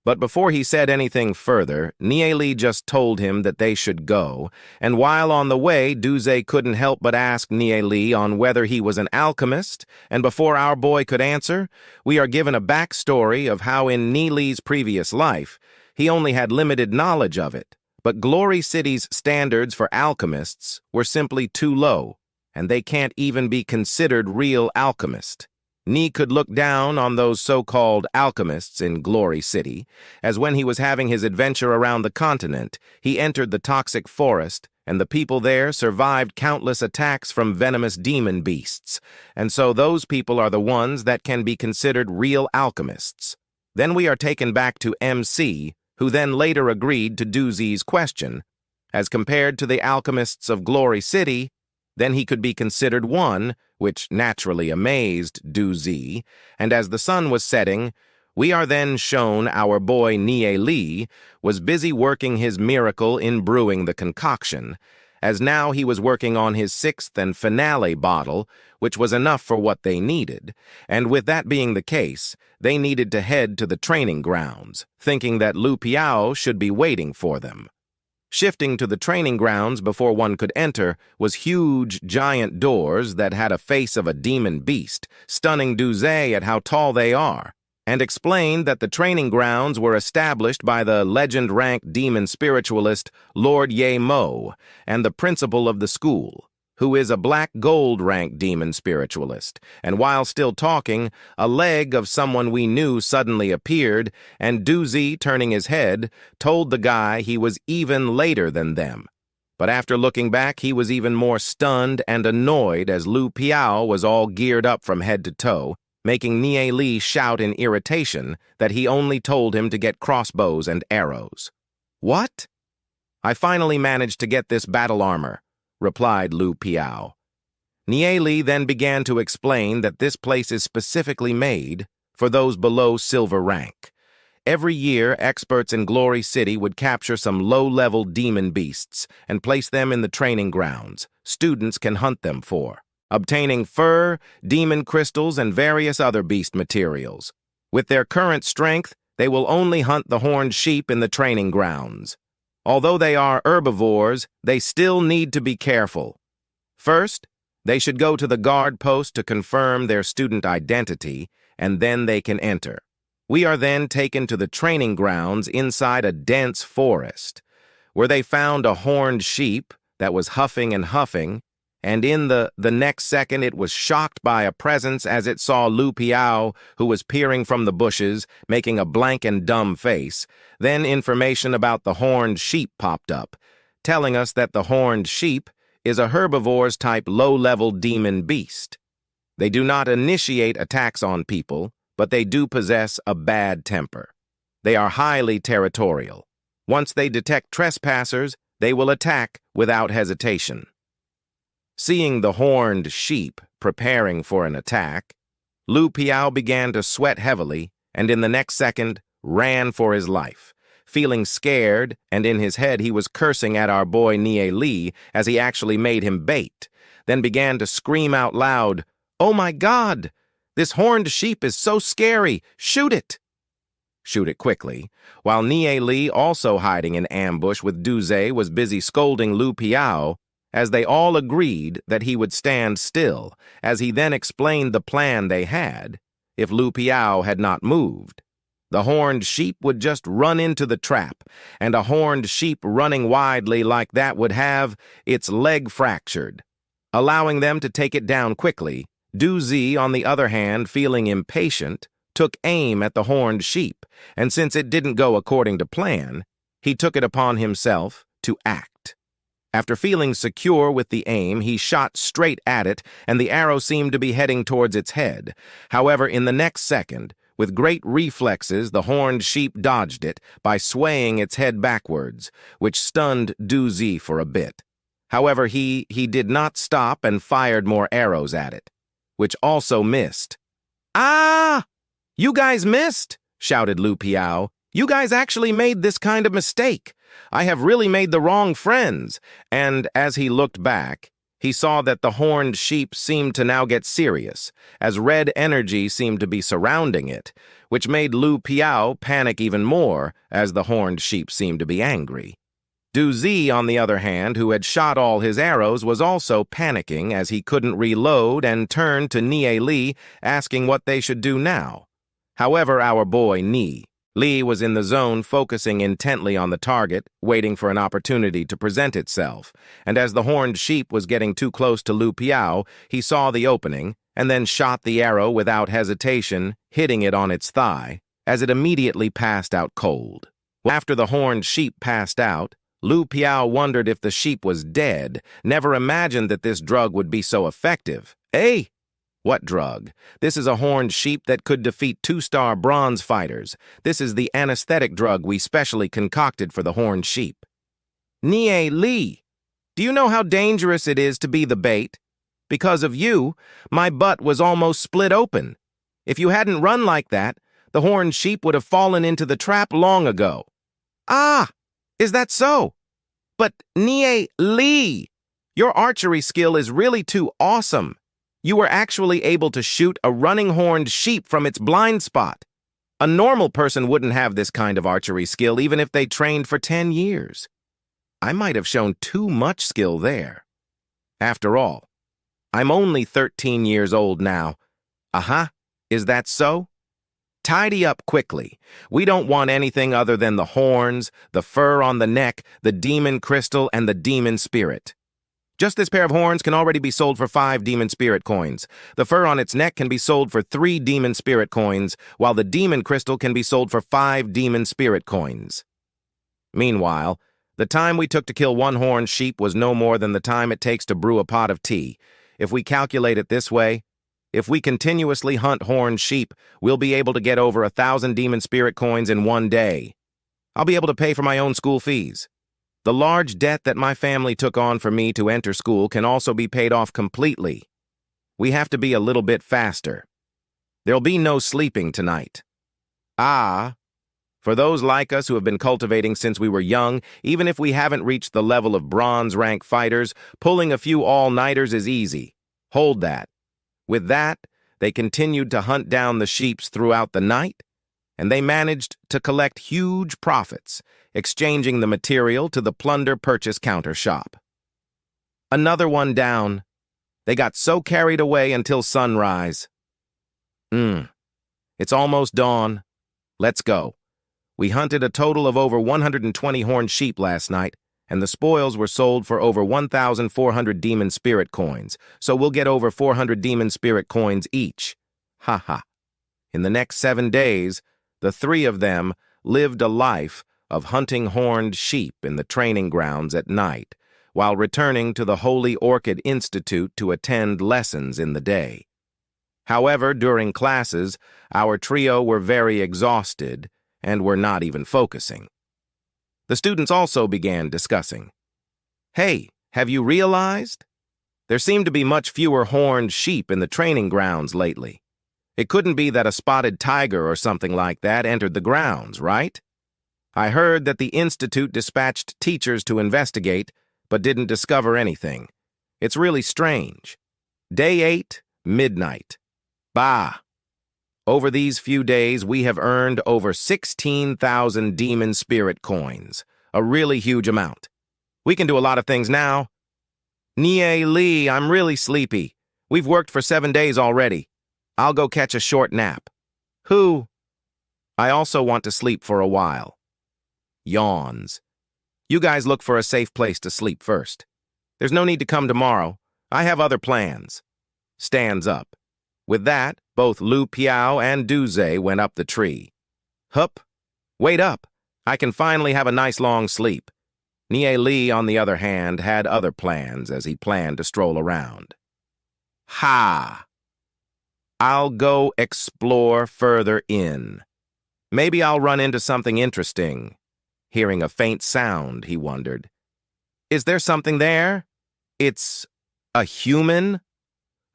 But before he said anything further, Nieli just told him that they should go, and while on the way, Duze couldn't help but ask Nieli on whether he was an alchemist, and before our boy could answer, we are given a backstory of how in Nieli's previous life, he only had limited knowledge of it, but Glory City's standards for alchemists were simply too low, and they can't even be considered real alchemists. Ni could look down on those so-called alchemists in Glory City, as when he was having his adventure around the continent, he entered the toxic forest, and the people there survived countless attacks from venomous demon beasts, and so those people are the ones that can be considered real alchemists. Then we are taken back to MC, who then later agreed to Duze's question. As compared to the alchemists of Glory City, then he could be considered one, which naturally amazed Duze, and as the sun was setting, we are then shown our boy Nieli was busy working his miracle in brewing the concoction, as now he was working on his 6th and finale bottle, which was enough for what they needed, and with that being the case, they needed to head to the training grounds, thinking that Lu Piao should be waiting for them. Shifting to the training grounds before one could enter was huge, giant doors that had a face of a demon beast, stunning Duze at how tall they are, and explained that the training grounds were established by the legend-ranked demon spiritualist Lord Ye Mo and the principal of the school, who is a black gold-ranked demon spiritualist, and while still talking, a leg of someone we knew suddenly appeared, and Duze, turning his head, told the guy he was even later than them. But after looking back, he was even more stunned and annoyed as Lu Piao was all geared up from head to toe, making Nieli shout in irritation that he only told him to get crossbows and arrows. "What?" "I finally managed to get this battle armor," replied Lu Piao. Nieli then began to explain that this place is specifically made for those below silver rank. Every year, experts in Glory City would capture some low-level demon beasts and place them in the training grounds. Students can hunt them for, obtaining fur, demon crystals, and various other beast materials. With their current strength, they will only hunt the horned sheep in the training grounds. Although they are herbivores, they still need to be careful. First, they should go to the guard post to confirm their student identity, and then they can enter. We are then taken to the training grounds inside a dense forest, where they found a horned sheep that was huffing and huffing, and in the next second it was shocked by a presence as it saw Lu Piao, who was peering from the bushes, making a blank and dumb face. Then information about the horned sheep popped up, telling us that the horned sheep is a herbivore's type low-level demon beast. They do not initiate attacks on people, but they do possess a bad temper. They are highly territorial. Once they detect trespassers, they will attack without hesitation. Seeing the horned sheep preparing for an attack, Lu Piao began to sweat heavily and in the next second ran for his life. Feeling scared, and in his head he was cursing at our boy Nieli as he actually made him bait, then began to scream out loud, "Oh my God! This horned sheep is so scary! Shoot it!" Shoot it quickly, while Nieli, also hiding in ambush with Duze, was busy scolding Lu Piao, as they all agreed that he would stand still, as he then explained the plan they had, if Lu Piao had not moved. The horned sheep would just run into the trap, and a horned sheep running widely like that would have its leg fractured. Allowing them to take it down quickly, Duze, on the other hand, feeling impatient, took aim at the horned sheep, and since it didn't go according to plan, he took it upon himself to act. After feeling secure with the aim, he shot straight at it, and the arrow seemed to be heading towards its head. However, in the next second, with great reflexes, the horned sheep dodged it by swaying its head backwards, which stunned Duze for a bit. However, he did not stop and fired more arrows at it, which also missed. "Ah! You guys missed!" shouted Lu Piao. "You guys actually made this kind of mistake. I have really made the wrong friends." And as he looked back, He saw that the horned sheep seemed to now get serious, as red energy seemed to be surrounding it, which made Lu Piao panic even more, as the horned sheep seemed to be angry. Du Zi, on the other hand, who had shot all his arrows, was also panicking as he couldn't reload and turned to Nie Li, asking what they should do now. However, our boy Nie Li was in the zone, focusing intently on the target, waiting for an opportunity to present itself, and as the horned sheep was getting too close to Lu Piao, he saw the opening, and then shot the arrow without hesitation, hitting it on its thigh, as it immediately passed out cold. After the horned sheep passed out, Lu Piao wondered if the sheep was dead, never imagined that this drug would be so effective. Hey! What drug? This is a horned sheep that could defeat 2-star bronze fighters. This is the anesthetic drug we specially concocted for the horned sheep. Nie Li, do you know how dangerous it is to be the bait? Because of you, my butt was almost split open. If you hadn't run like that, the horned sheep would have fallen into the trap long ago. Ah! Is that so? But Nie Li, your archery skill is really too awesome. You were actually able to shoot a running horned sheep from its blind spot. A normal person wouldn't have this kind of archery skill even if they trained for 10 years. I might have shown too much skill there. After all, I'm only 13 years old now. Is that so? Tidy up quickly. We don't want anything other than the horns, the fur on the neck, the demon crystal, and the demon spirit. Just this pair of horns can already be sold for 5 demon spirit coins. The fur on its neck can be sold for 3 demon spirit coins, while the demon crystal can be sold for 5 demon spirit coins. Meanwhile, the time we took to kill one horned sheep was no more than the time it takes to brew a pot of tea. If we calculate it this way, if we continuously hunt horned sheep, we'll be able to get over 1,000 demon spirit coins in one day. I'll be able to pay for my own school fees. The large debt that my family took on for me to enter school can also be paid off completely. We have to be a little bit faster. There'll be no sleeping tonight. For those like us who have been cultivating since we were young, even if we haven't reached the level of bronze rank fighters, pulling a few all-nighters is easy. Hold that. With that, they continued to hunt down the sheeps throughout the night, and they managed to collect huge profits, exchanging the material to the plunder purchase counter shop. Another one down. They got so carried away until sunrise. It's almost dawn. Let's go. We hunted a total of over 120 horned sheep last night, and the spoils were sold for over 1,400 demon spirit coins, so we'll get over 400 demon spirit coins each. In the next 7 days, the 3 of them lived a life of hunting horned sheep in the training grounds at night, while returning to the Holy Orchid Institute to attend lessons in the day. However, during classes, our trio were very exhausted and were not even focusing. The students also began discussing. Hey, have you realized? There seem to be much fewer horned sheep in the training grounds lately. It couldn't be that a spotted tiger or something like that entered the grounds, right? I heard that the Institute dispatched teachers to investigate, but didn't discover anything. It's really strange. Day 8, midnight. Over these few days, we have earned over 16,000 demon spirit coins, a really huge amount. We can do a lot of things now. Nie Li, I'm really sleepy. We've worked for 7 days already. I'll go catch a short nap. I also want to sleep for a while. Yawns. You guys look for a safe place to sleep first. There's no need to come tomorrow. I have other plans. Stands up. With that, both Lu Piao and Du Zi went up the tree. Hup! Wait up! I can finally have a nice long sleep. Nie Li, on the other hand, had other plans as he planned to stroll around. I'll go explore further in. Maybe I'll run into something interesting. Hearing a faint sound, he wondered. Is there something there? It's a human?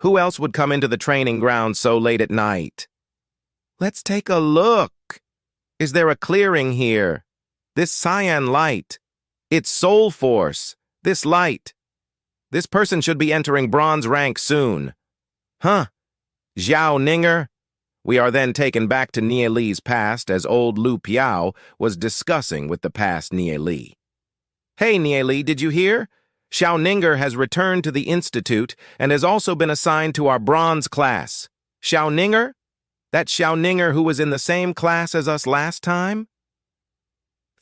Who else would come into the training ground so late at night? Let's take a look. Is there a clearing here? This cyan light. It's soul force. This light. This person should be entering bronze rank soon. Huh? Xiao Ninger? We are then taken back to Nie Li's past as old Lu Piao was discussing with the past Nie Li. Hey, Nie Li, did you hear? Xiao Ninger has returned to the Institute and has also been assigned to our bronze class. Xiao Ninger? That Xiao Ninger who was in the same class as us last time?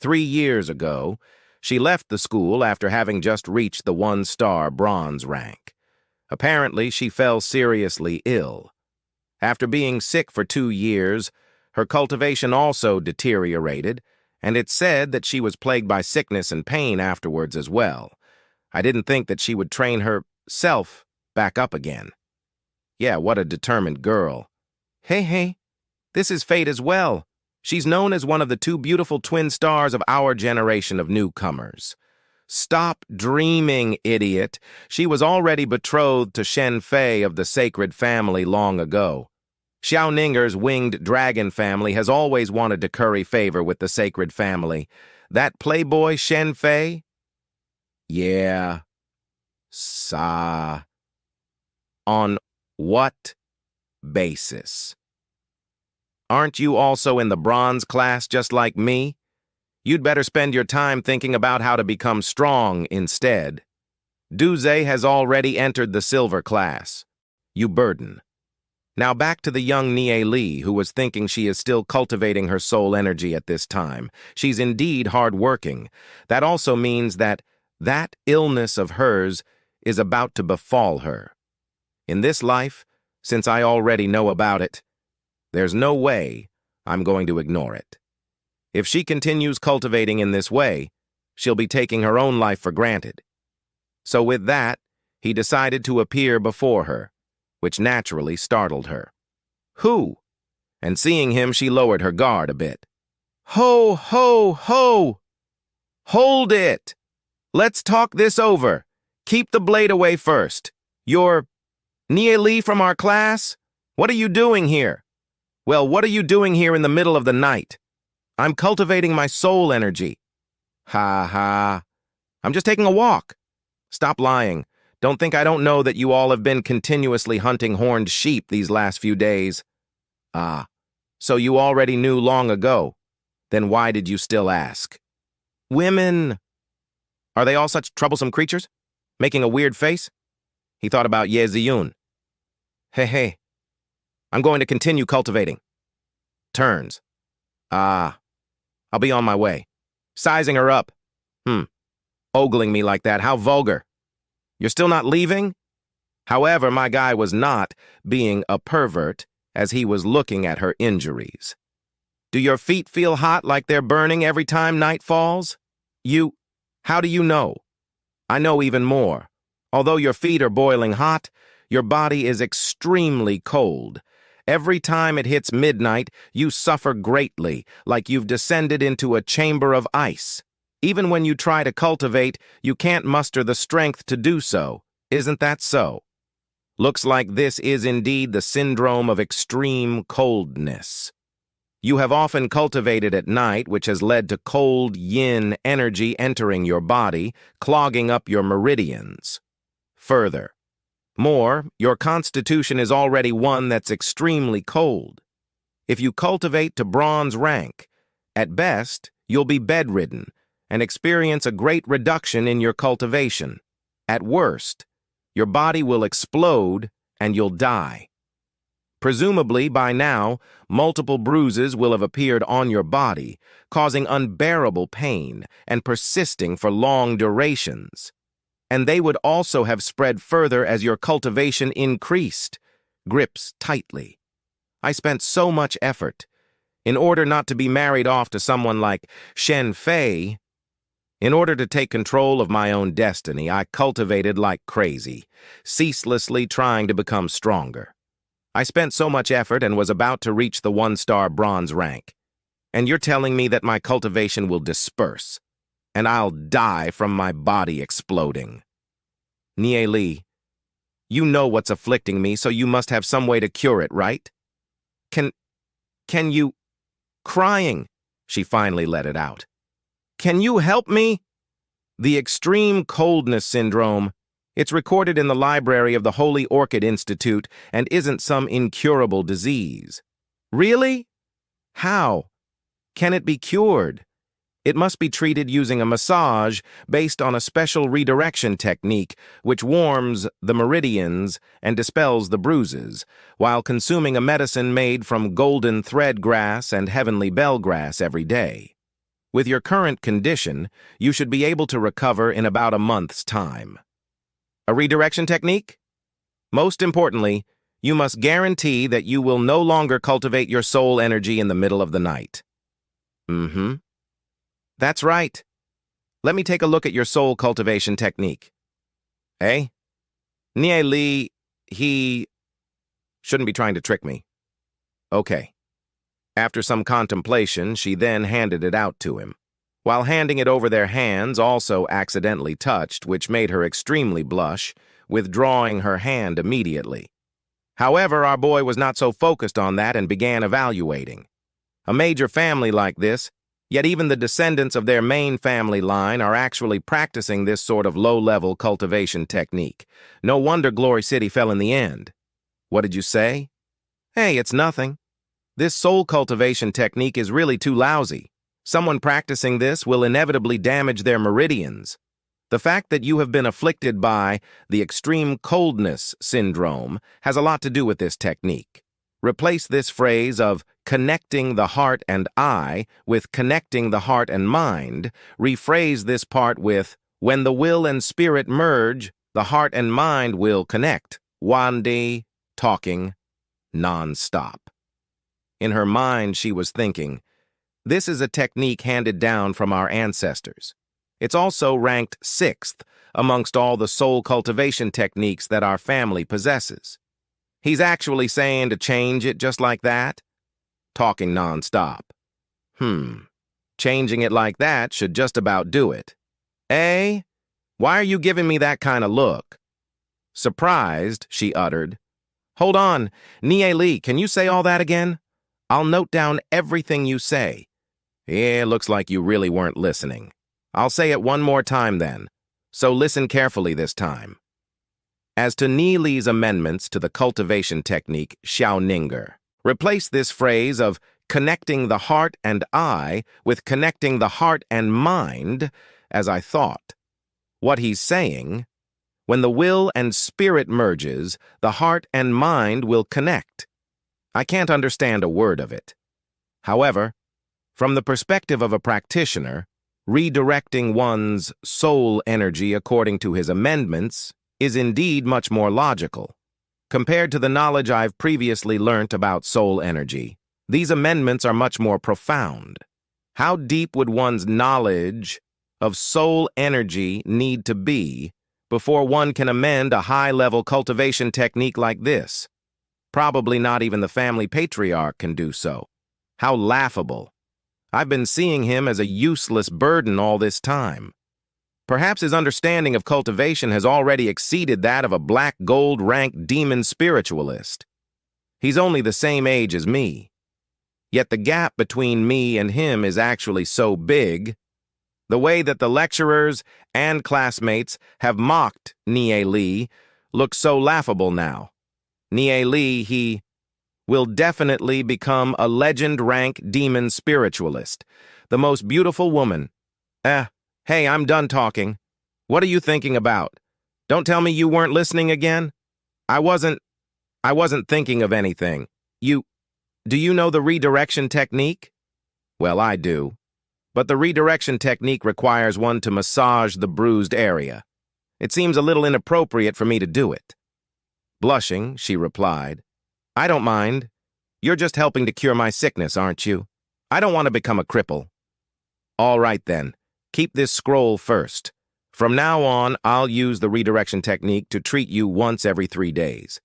3 years ago, she left the school after having just reached the 1-star bronze rank. Apparently, she fell seriously ill. After being sick for 2 years, her cultivation also deteriorated, and it's said that she was plagued by sickness and pain afterwards as well. I didn't think that she would train herself back up again. Yeah, what a determined girl. Hey, this is fate as well. She's known as one of the 2 beautiful twin stars of our generation of newcomers. Stop dreaming, idiot. She was already betrothed to Shen Fei of the sacred family long ago. Xiao Ninger's winged dragon family has always wanted to curry favor with the sacred family. That playboy Shen Fei? Yeah. On what basis? Aren't you also in the bronze class just like me? You'd better spend your time thinking about how to become strong instead. Duze has already entered the silver class. You burden. Now back to the young Nie Li, who was thinking she is still cultivating her soul energy at this time. She's indeed hard-working. That also means that illness of hers is about to befall her. In this life, since I already know about it, there's no way I'm going to ignore it. If she continues cultivating in this way, she'll be taking her own life for granted. So with that, he decided to appear before her, which naturally startled her. Who? And seeing him, she lowered her guard a bit. Ho, ho, ho! Hold it! Let's talk this over. Keep the blade away first. You're Nie Li from our class? What are you doing here? Well, what are you doing here in the middle of the night? I'm cultivating my soul energy. Ha ha. I'm just taking a walk. Stop lying. Don't think I don't know that you all have been continuously hunting horned sheep these last few days. Ah, so you already knew long ago. Then why did you still ask? Women. Are they all such troublesome creatures? Making a weird face? He thought about Ye Ziyun. Hey. I'm going to continue cultivating. Turns. Ah. I'll be on my way. Sizing her up. Ogling me like that, how vulgar. You're still not leaving? However, my guy was not being a pervert as he was looking at her injuries. Do your feet feel hot like they're burning every time night falls? How do you know? I know even more. Although your feet are boiling hot, your body is extremely cold. Every time it hits midnight, you suffer greatly, like you've descended into a chamber of ice. Even when you try to cultivate, you can't muster the strength to do so. Isn't that so? Looks like this is indeed the syndrome of extreme coldness. You have often cultivated at night, which has led to cold yin energy entering your body, clogging up your meridians. Further, your constitution is already one that's extremely cold. If you cultivate to bronze rank, at best, you'll be bedridden and experience a great reduction in your cultivation. At worst, your body will explode and you'll die. Presumably, by now, multiple bruises will have appeared on your body, causing unbearable pain and persisting for long durations. And they would also have spread further as your cultivation increased, grips tightly. I spent so much effort. In order not to be married off to someone like Shen Fei, in order to take control of my own destiny, I cultivated like crazy, ceaselessly trying to become stronger. I spent so much effort and was about to reach the 1-star bronze rank. And you're telling me that my cultivation will disperse, and I'll die from my body exploding. Nie Li, you know what's afflicting me, so you must have some way to cure it, right? Can you... Crying, she finally let it out. Can you help me? The extreme coldness syndrome, It's recorded in the library of the Holy Orchid Institute and isn't some incurable disease. Really? How? Can it be cured? It must be treated using a massage based on a special redirection technique which warms the meridians and dispels the bruises, while consuming a medicine made from golden thread grass and heavenly bell grass every day. With your current condition, you should be able to recover in about a month's time. A redirection technique? Most importantly, you must guarantee that you will no longer cultivate your soul energy in the middle of the night. That's right. Let me take a look at your soul cultivation technique. Eh? Nie Li, he shouldn't be trying to trick me. Okay. After some contemplation, she then handed it out to him. While handing it over, their hands also accidentally touched, which made her extremely blush, withdrawing her hand immediately. However, our boy was not so focused on that and began evaluating. A major family like this, yet even the descendants of their main family line are actually practicing this sort of low-level cultivation technique. No wonder Glory City fell in the end. What did you say? Hey, it's nothing. This soul cultivation technique is really too lousy. Someone practicing this will inevitably damage their meridians. The fact that you have been afflicted by the extreme coldness syndrome has a lot to do with this technique. Replace this phrase of connecting the heart and eye with connecting the heart and mind. Rephrase this part with, when the will and spirit merge, the heart and mind will connect. Wandi, talking, non-stop. In her mind, she was thinking, this is a technique handed down from our ancestors. It's also ranked 6th amongst all the soul cultivation techniques that our family possesses. He's actually saying to change it just like that? Talking non-stop. Changing it like that should just about do it. Eh? Why are you giving me that kind of look? Surprised, she uttered. Hold on, Nie Li, can you say all that again? I'll note down everything you say. Yeah, looks like you really weren't listening. I'll say it one more time then, so listen carefully this time. As to Nie Li's amendments to the cultivation technique Xiaoninger, replace this phrase of connecting the heart and eye with connecting the heart and mind, as I thought. What he's saying, when the will and spirit merges, the heart and mind will connect. I can't understand a word of it. However, from the perspective of a practitioner, redirecting one's soul energy according to his amendments is indeed much more logical. Compared to the knowledge I've previously learnt about soul energy, these amendments are much more profound. How deep would one's knowledge of soul energy need to be before one can amend a high-level cultivation technique like this? Probably not even the family patriarch can do so. How laughable. I've been seeing him as a useless burden all this time. Perhaps his understanding of cultivation has already exceeded that of a black gold rank demon spiritualist. He's only the same age as me. Yet the gap between me and him is actually so big. The way that the lecturers and classmates have mocked Nie Li looks so laughable now. Nie Li, he will definitely become a legend-rank demon spiritualist, the most beautiful woman. Hey, I'm done talking. What are you thinking about? Don't tell me you weren't listening again? I wasn't thinking of anything. Do you know the redirection technique? Well, I do. But the redirection technique requires one to massage the bruised area. It seems a little inappropriate for me to do it. Blushing, she replied, I don't mind. You're just helping to cure my sickness, aren't you? I don't want to become a cripple. All right, then. Keep this scroll first. From now on, I'll use the redirection technique to treat you once every 3 days.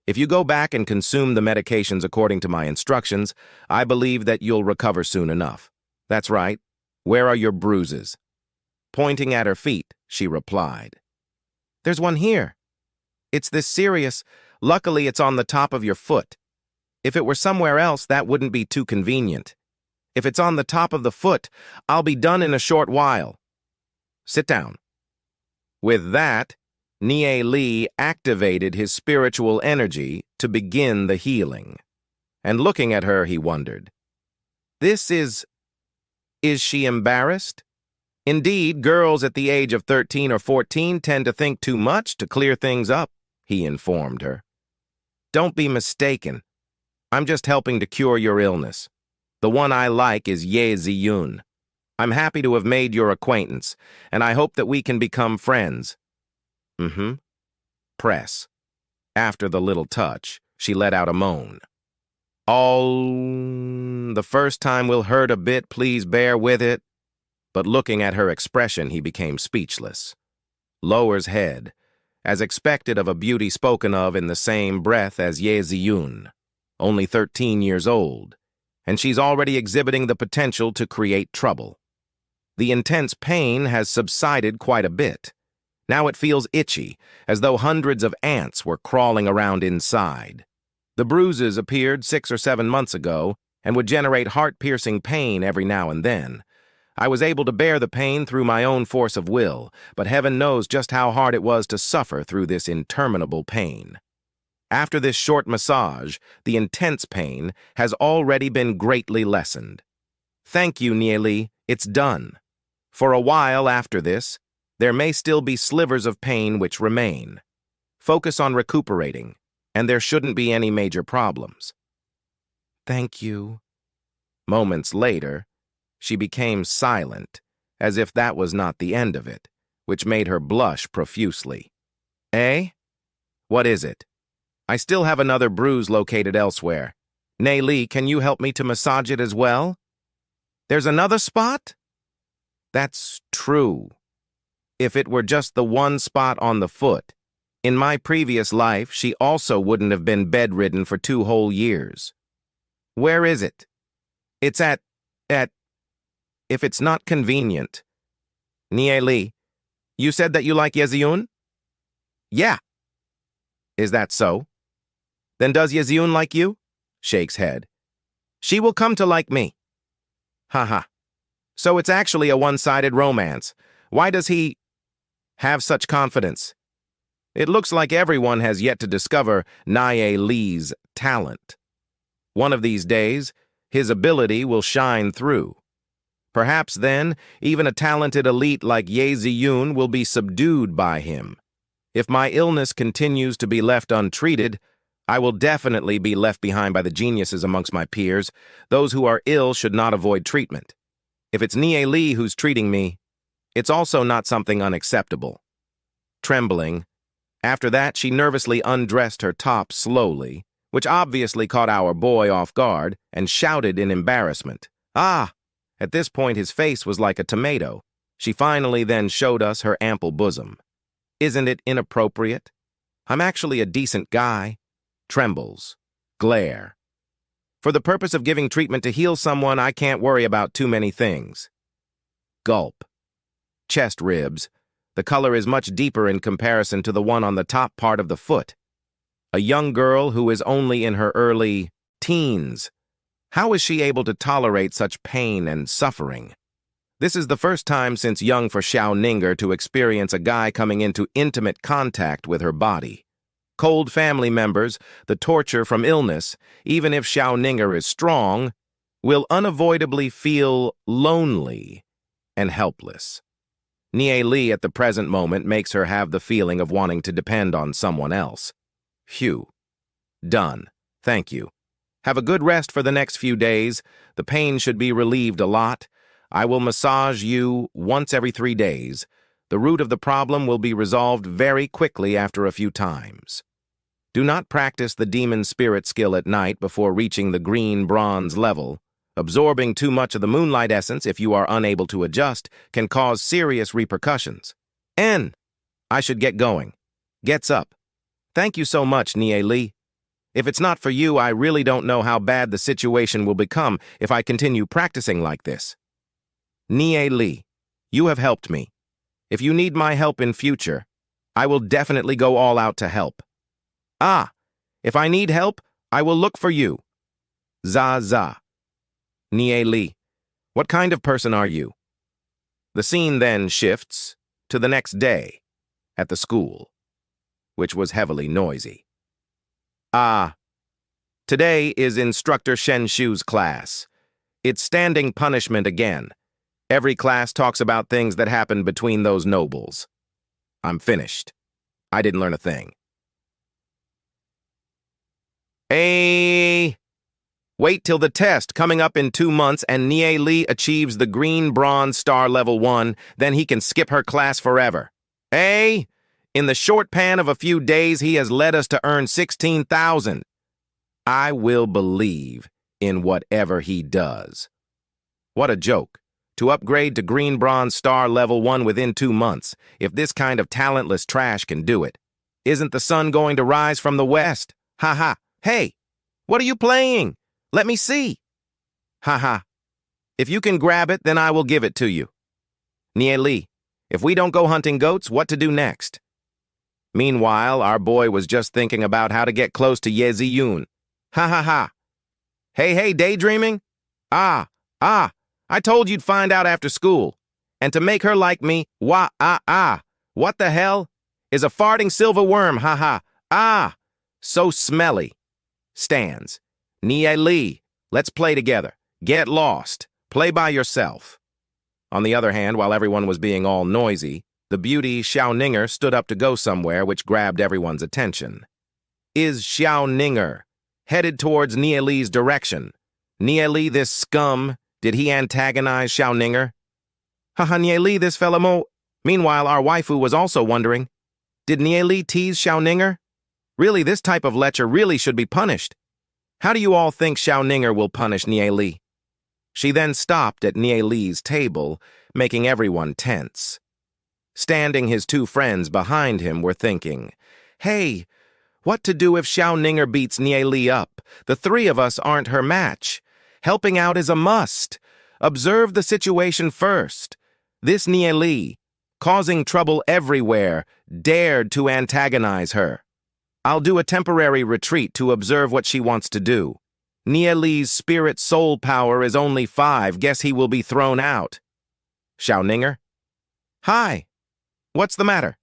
If you go back and consume the medications according to my instructions, I believe that you'll recover soon enough. That's right. Where are your bruises? Pointing at her feet, she replied. There's one here. It's this serious. Luckily, it's on the top of your foot. If it were somewhere else, that wouldn't be too convenient. If it's on the top of the foot, I'll be done in a short while. Sit down. With that, Nie Li activated his spiritual energy to begin the healing. And looking at her, he wondered, Is she embarrassed? Indeed, girls at the age of 13 or 14 tend to think too much to clear things up, he informed her. Don't be mistaken. I'm just helping to cure your illness. The one I like is Ye Ziyun. I'm happy to have made your acquaintance, and I hope that we can become friends. Press. After the little touch, she let out a moan. The first time will hurt a bit, please bear with it. But looking at her expression, he became speechless. Lowers head, as expected of a beauty spoken of in the same breath as Ye Ziyun, only 13 years old, and she's already exhibiting the potential to create trouble. The intense pain has subsided quite a bit. Now it feels itchy, as though hundreds of ants were crawling around inside. The bruises appeared 6 or 7 months ago and would generate heart-piercing pain every now and then. I was able to bear the pain through my own force of will, but heaven knows just how hard it was to suffer through this interminable pain. After this short massage, the intense pain has already been greatly lessened. Thank you, Nie Li, it's done. For a while after this, there may still be slivers of pain which remain. Focus on recuperating, and there shouldn't be any major problems. Thank you. Moments later, she became silent, as if that was not the end of it, which made her blush profusely. Eh? What is it? I still have another bruise located elsewhere. Nie Li, can you help me to massage it as well? There's another spot? That's true. If it were just the one spot on the foot. In my previous life, she also wouldn't have been bedridden for 2 whole years. Where is it? It's at... If it's not convenient. Nie Li, you said that you like Ye Ziyun? Yeah. Is that so? Then does Ye Ziyun like you? Shakes head. She will come to like me. Haha. So it's actually a one-sided romance. Why does he have such confidence? It looks like everyone has yet to discover Nie Li's talent. One of these days, his ability will shine through. Perhaps then, even a talented elite like Ye Ziyun will be subdued by him. If my illness continues to be left untreated, I will definitely be left behind by the geniuses amongst my peers. Those who are ill should not avoid treatment. If it's Nie Li who's treating me, it's also not something unacceptable. Trembling, after that she nervously undressed her top slowly, which obviously caught our boy off guard, and shouted in embarrassment. Ah! At this point his face was like a tomato. She finally then showed us her ample bosom. Isn't it inappropriate? I'm actually a decent guy. Trembles. Glare. For the purpose of giving treatment to heal someone, I can't worry about too many things. Gulp. Chest ribs. The color is much deeper in comparison to the one on the top part of the foot. A young girl who is only in her early teens. How is she able to tolerate such pain and suffering? This is the first time since young for Xiao Ninger to experience a guy coming into intimate contact with her body. Cold family members, the torture from illness, even if Xiao Ninger is strong, will unavoidably feel lonely and helpless. Nie Li at the present moment makes her have the feeling of wanting to depend on someone else. Phew. Done. Thank you. Have a good rest for the next few days. The pain should be relieved a lot. I will massage you once every 3 days. The root of the problem will be resolved very quickly after a few times. Do not practice the demon spirit skill at night before reaching the green-bronze level. Absorbing too much of the moonlight essence, if you are unable to adjust, can cause serious repercussions. I should get going. Gets up. Thank you so much, Nie Li. If it's not for you, I really don't know how bad the situation will become if I continue practicing like this. Nie Li, you have helped me. If you need my help in future, I will definitely go all out to help. Ah, if I need help, I will look for you. Za. Nie Li, what kind of person are you? The scene then shifts to the next day at the school. which was heavily noisy. Ah, today is Instructor Shen Shu's class. It's standing punishment again. Every class talks about things that happened between those nobles. I'm finished. I didn't learn a thing. Hey! Wait till the test coming up in 2 months and Nie Li achieves the green bronze star level 1, then he can skip her class forever. Hey! In the short pan of a few days, he has led us to earn 16,000. I will believe in whatever he does. What a joke. To upgrade to green bronze star level 1 within 2 months, if this kind of talentless trash can do it. Isn't the sun going to rise from the west? Ha ha. Hey, what are you playing? Let me see. Ha ha. If you can grab it, then I will give it to you. Nie Li, if we don't go hunting goats, what to do next? Meanwhile, our boy was just thinking about how to get close to Ye Ziyun. Ha ha ha. Hey, daydreaming? Ah, I told you'd find out after school. And to make her like me, what the hell? Is a farting silver worm, ha ha. Ah, so smelly. Stands. Nie Li, let's play together. Get lost. Play by yourself. On the other hand, while everyone was being all noisy, the beauty Xiao Ninger stood up to go somewhere, which grabbed everyone's attention. Is Xiao Ninger headed towards Nie Li's direction? Nie Li, this scum, did he antagonize Xiao Ninger? Haha, Nie Li, this fella Meanwhile, our waifu was also wondering, did Nie Li tease Xiao Ninger? Really, this type of lecher really should be punished. How do you all think Xiao Ninger will punish Nie Li? She then stopped at Nie Li's table, making everyone tense. Standing his 2 friends behind him were thinking, hey, what to do if Xiao Ninger beats Nie Li up? The 3 of us aren't her match. Helping out is a must. Observe the situation first. This Nie Li, causing trouble everywhere, dared to antagonize her. I'll do a temporary retreat to observe what she wants to do. Nie Li's spirit soul power is only 5. Guess he will be thrown out. Xiao Ninger? Hi. What's the matter?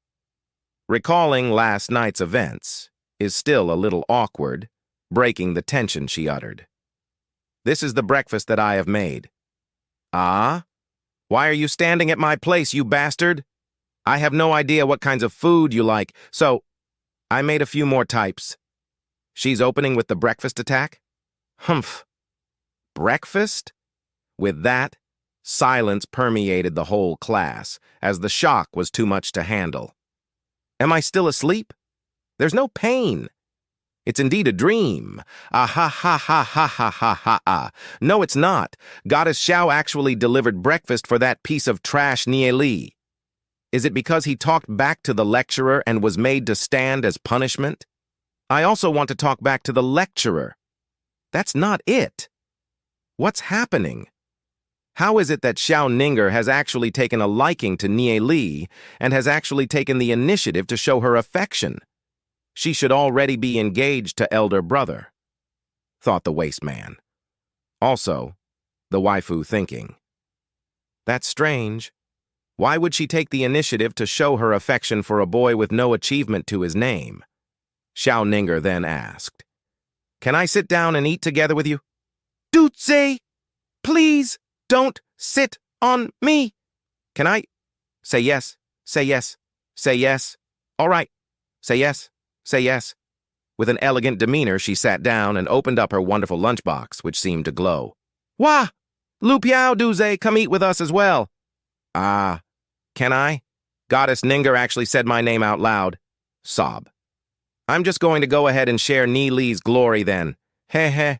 Recalling last night's events is still a little awkward, breaking the tension she uttered. This is the breakfast that I have made. Ah? Why are you standing at my place, you bastard? I have no idea what kinds of food you like, so I made a few more types. She's opening with the breakfast attack? Humph. Breakfast? With that, silence permeated the whole class, as the shock was too much to handle. Am I still asleep? There's no pain. It's indeed a dream. Ah ha ha ha ha ha ha ha ah. No, it's not. Goddess Xiao actually delivered breakfast for that piece of trash Nie Li. Is it because he talked back to the lecturer and was made to stand as punishment? I also want to talk back to the lecturer. That's not it. What's happening? How is it that Xiao Ninger has actually taken a liking to Nie Li and has actually taken the initiative to show her affection? She should already be engaged to elder brother, thought the waste man. Also, the waifu thinking. That's strange. Why would she take the initiative to show her affection for a boy with no achievement to his name? Xiao Ninger then asked, Can I sit down and eat together with you? Dutze, please don't sit on me. Can I? Say yes, say yes, say yes. All right, say yes, say yes. With an elegant demeanor, she sat down and opened up her wonderful lunchbox, which seemed to glow. Wah! Lu Piao Duze, come eat with us as well. Ah, can I? Goddess Ninger actually said my name out loud. Sob. I'm just going to go ahead and share Nie Li's glory then. Heh heh.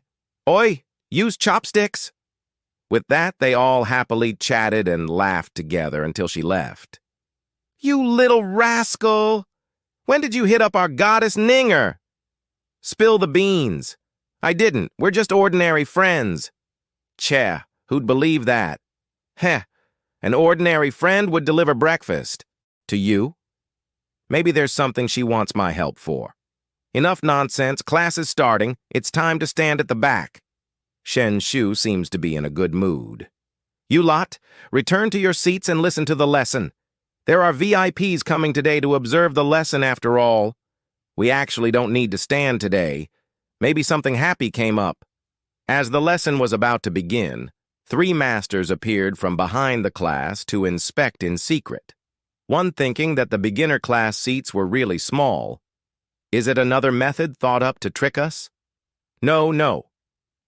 Oi, use chopsticks. With that, they all happily chatted and laughed together until she left. You little rascal! When did you hit up our goddess Ninger? Spill the beans. I didn't. We're just ordinary friends. Cheh, who'd believe that? Heh, an ordinary friend would deliver breakfast. To you? Maybe there's something she wants my help for. Enough nonsense, class is starting, it's time to stand at the back. Shen Shu seems to be in a good mood. You lot, return to your seats and listen to the lesson. There are VIPs coming today to observe the lesson after all. We actually don't need to stand today. Maybe something happy came up. As the lesson was about to begin, 3 masters appeared from behind the class to inspect in secret. One thinking that the beginner class seats were really small. Is it another method thought up to trick us? No, no.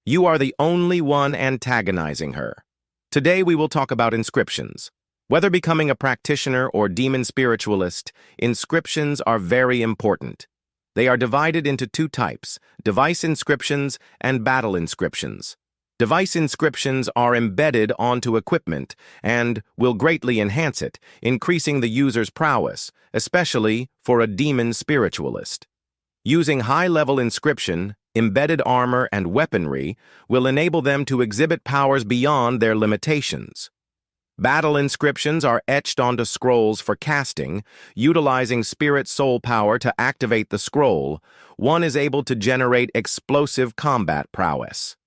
You are the only one antagonizing her. Today we will talk about inscriptions. Whether becoming a practitioner or demon spiritualist, inscriptions are very important. They are divided into 2 types, device inscriptions and battle inscriptions. Device inscriptions are embedded onto equipment and will greatly enhance it, increasing the user's prowess, especially for a demon spiritualist. Using high-level inscription, embedded armor, and weaponry will enable them to exhibit powers beyond their limitations. Battle inscriptions are etched onto scrolls for casting, utilizing spirit soul power to activate the scroll. One is able to generate explosive combat prowess.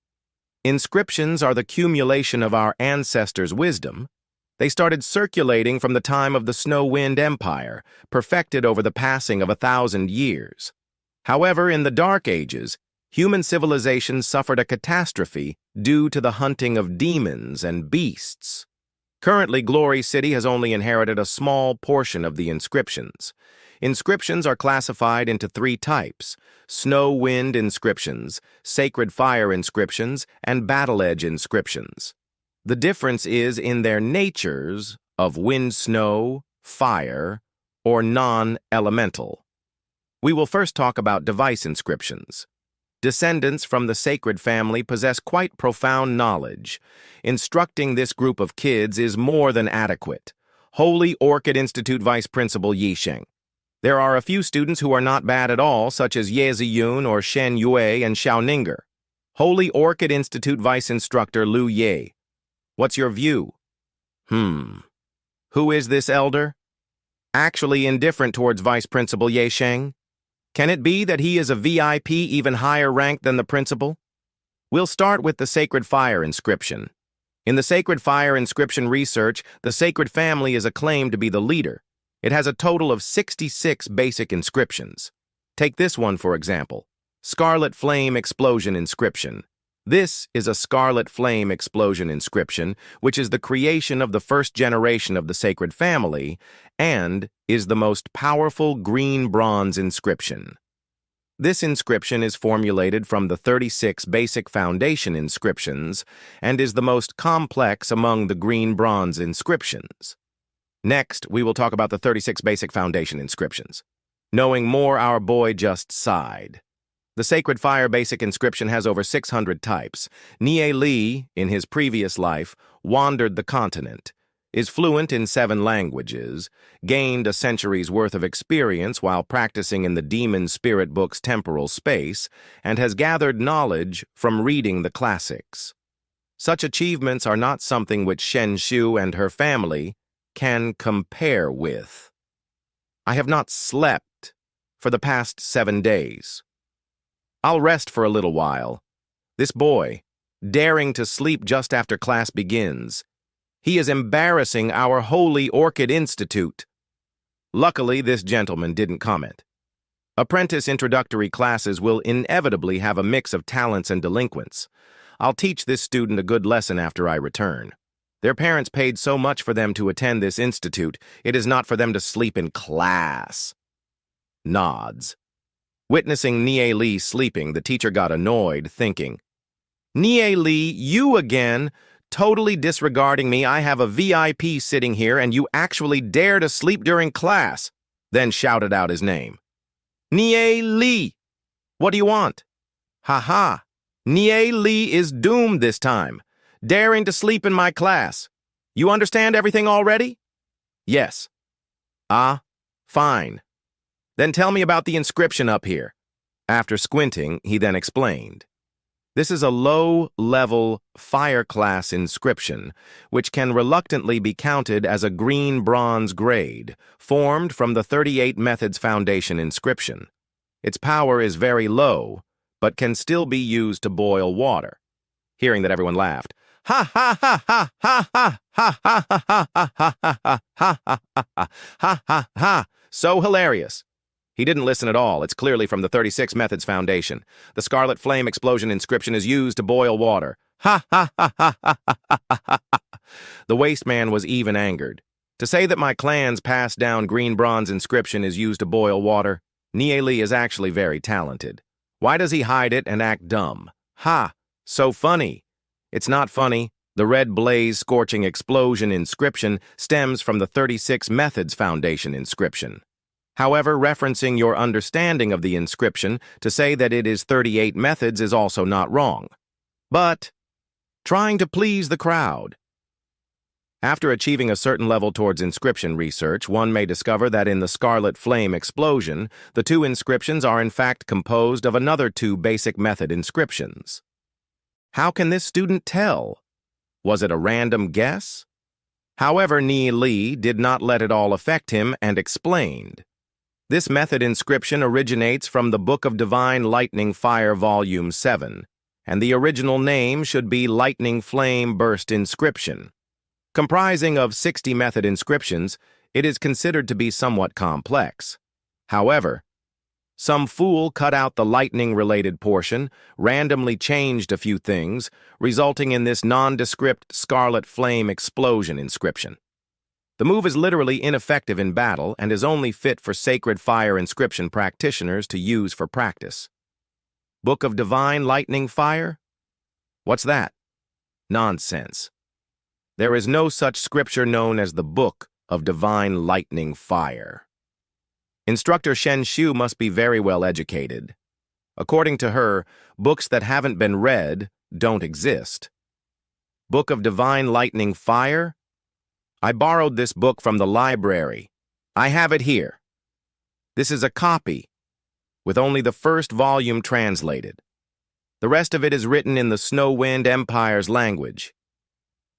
Inscriptions are the accumulation of our ancestors' wisdom. They started circulating from the time of the Snow Wind Empire, perfected over the passing of 1,000 years. However, in the Dark Ages, human civilization suffered a catastrophe due to the hunting of demons and beasts. Currently, Glory City has only inherited a small portion of the inscriptions. Inscriptions are classified into 3 types: Snow Wind inscriptions, Sacred Fire inscriptions, and Battle Edge inscriptions. The difference is in their natures of wind, snow, fire, or non-elemental. We will first talk about device inscriptions. Descendants from the sacred family possess quite profound knowledge. Instructing this group of kids is more than adequate. Holy Orchid Institute Vice Principal Yi Sheng. There are a few students who are not bad at all, such as Ye Ziyun or Shen Yue and Xiao Ninger. Holy Orchid Institute Vice Instructor Lu Ye. What's your view? Who is this elder? Actually indifferent towards Vice Principal Ye Sheng? Can it be that he is a VIP even higher ranked than the principal? We'll start with the Sacred Fire inscription. In the Sacred Fire inscription research, the Sacred Family is acclaimed to be the leader. It has a total of 66 basic inscriptions. Take this one, for example, Scarlet Flame Explosion inscription. This is a Scarlet Flame Explosion inscription, which is the creation of the first generation of the Sacred Family and is the most powerful green bronze inscription. This inscription is formulated from the 36 basic foundation inscriptions and is the most complex among the green bronze inscriptions. Next, we will talk about the 36 basic foundation inscriptions. Knowing more, our boy just sighed. The Sacred Fire basic inscription has over 600 types. Nie Li, in his previous life, wandered the continent, is fluent in 7 languages, gained a century's worth of experience while practicing in the demon spirit book's temporal space, and has gathered knowledge from reading the classics. Such achievements are not something which Shen Shu and her family can compare with. I have not slept for the past 7 days. I'll rest for a little while. This boy, daring to sleep just after class begins. He is embarrassing our Holy Orchid Institute. Luckily, this gentleman didn't comment. Apprentice introductory classes will inevitably have a mix of talents and delinquents. I'll teach this student a good lesson after I return. Their parents paid so much for them to attend this institute, it is not for them to sleep in class. Nods. Witnessing Nie Li sleeping, the teacher got annoyed, thinking, Nie Li, you again, totally disregarding me. I have a VIP sitting here and you actually dare to sleep during class. Then shouted out his name. Nie Li, what do you want? Ha ha, Nie Li is doomed this time, daring to sleep in my class. You understand everything already? Yes. Ah, fine. Then tell me about the inscription up here. After squinting, he then explained. This is a low-level fire class inscription, which can reluctantly be counted as a green bronze grade, formed from the 38 Methods Foundation inscription. Its power is very low, but can still be used to boil water. Hearing that, everyone laughed. Ha ha ha ha ha ha ha ha ha ha ha ha ha ha ha ha ha. So hilarious. He didn't listen at all. It's clearly from the 36 Methods Foundation. The scarlet flame explosion inscription is used to boil water. Ha ha ha ha ha ha ha ha. The waste man was even angered. To say that my clan's passed down green bronze inscription is used to boil water, Nie Li is actually very talented. Why does he hide it and act dumb? Ha! So funny. It's not funny. The red blaze scorching explosion inscription stems from the 36 Methods Foundation inscription. However, referencing your understanding of the inscription to say that it is 38 methods is also not wrong. But trying to please the crowd. After achieving a certain level towards inscription research, one may discover that in the scarlet flame explosion, the two inscriptions are in fact composed of another two basic method inscriptions. How can this student tell? Was it a random guess? However, Nie Li did not let it all affect him and explained. This method inscription originates from the Book of Divine Lightning Fire Volume 7, and the original name should be Lightning Flame Burst Inscription. Comprising of 60 method inscriptions, it is considered to be somewhat complex. However, some fool cut out the lightning-related portion, randomly changed a few things, resulting in this nondescript scarlet flame explosion inscription. The move is literally ineffective in battle and is only fit for sacred fire inscription practitioners to use for practice. Book of Divine Lightning Fire? What's that? Nonsense. There is no such scripture known as the Book of Divine Lightning Fire. Instructor Shen Xiu must be very well educated. According to her, books that haven't been read don't exist. Book of Divine Lightning Fire? I borrowed this book from the library. I have it here. This is a copy, with only the first volume translated. The rest of it is written in the Snow Wind Empire's language.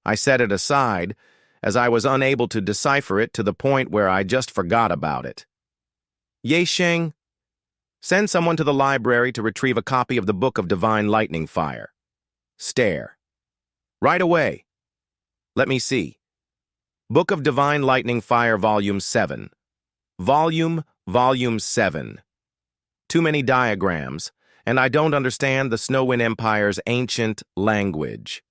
I set it aside, as I was unable to decipher it to the point where I just forgot about it. Ye Sheng, send someone to the library to retrieve a copy of the Book of Divine Lightning Fire. Stare. Right away. Let me see. Book of Divine Lightning Fire, Volume 7. Volume 7. Too many diagrams, and I don't understand the Snowwind Empire's ancient language.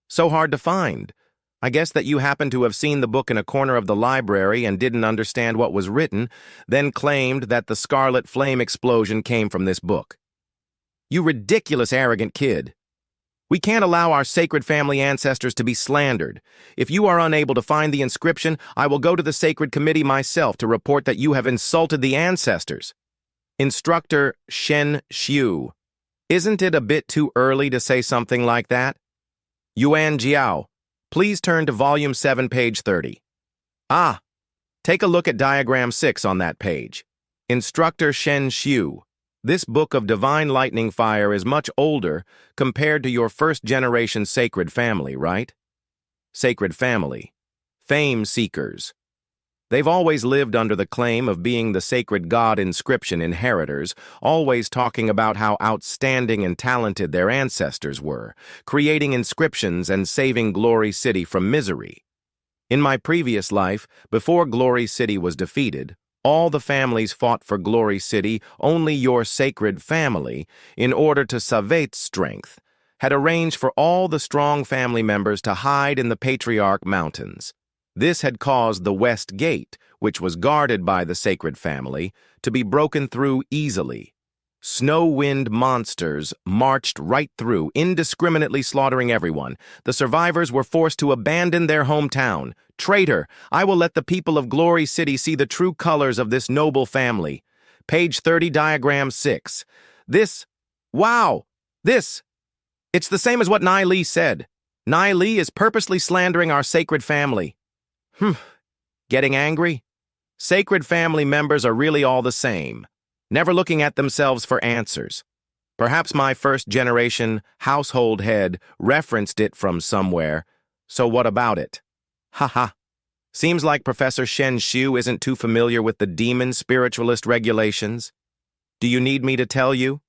So hard to find. I guess that you happen to have seen the book in a corner of the library and didn't understand what was written, then claimed that the scarlet flame explosion came from this book. You ridiculous, arrogant kid. We can't allow our sacred family ancestors to be slandered. If you are unable to find the inscription, I will go to the sacred committee myself to report that you have insulted the ancestors. Instructor Shen Xiu, isn't it a bit too early to say something like that? Yuan Jiao, please turn to Volume 7, page 30. Ah, take a look at Diagram 6 on that page. Instructor Shen Xiu, this Book of Divine Lightning Fire is much older compared to your first-generation sacred family, right? Sacred family. Fame seekers. They've always lived under the claim of being the sacred god inscription inheritors, always talking about how outstanding and talented their ancestors were, creating inscriptions and saving Glory City from misery. In my previous life, before Glory City was defeated, all the families fought for Glory City, only your sacred family, in order to Savet's strength, had arranged for all the strong family members to hide in the Patriarch Mountains. This had caused the West Gate, which was guarded by the sacred family, to be broken through easily. Snow wind monsters marched right through, indiscriminately slaughtering everyone. The survivors were forced to abandon their hometown. Traitor, I will let the people of Glory City see the true colors of this noble family. Page 30, Diagram 6. Wow! It's the same as what Nie Li said. Nie Li is purposely slandering our sacred family. Getting angry? Sacred family members are really all the same, never looking at themselves for answers. Perhaps my first-generation household head referenced it from somewhere, so what about it? Haha. Seems like Professor Shen Xiu isn't too familiar with the demon spiritualist regulations. Do you need me to tell you?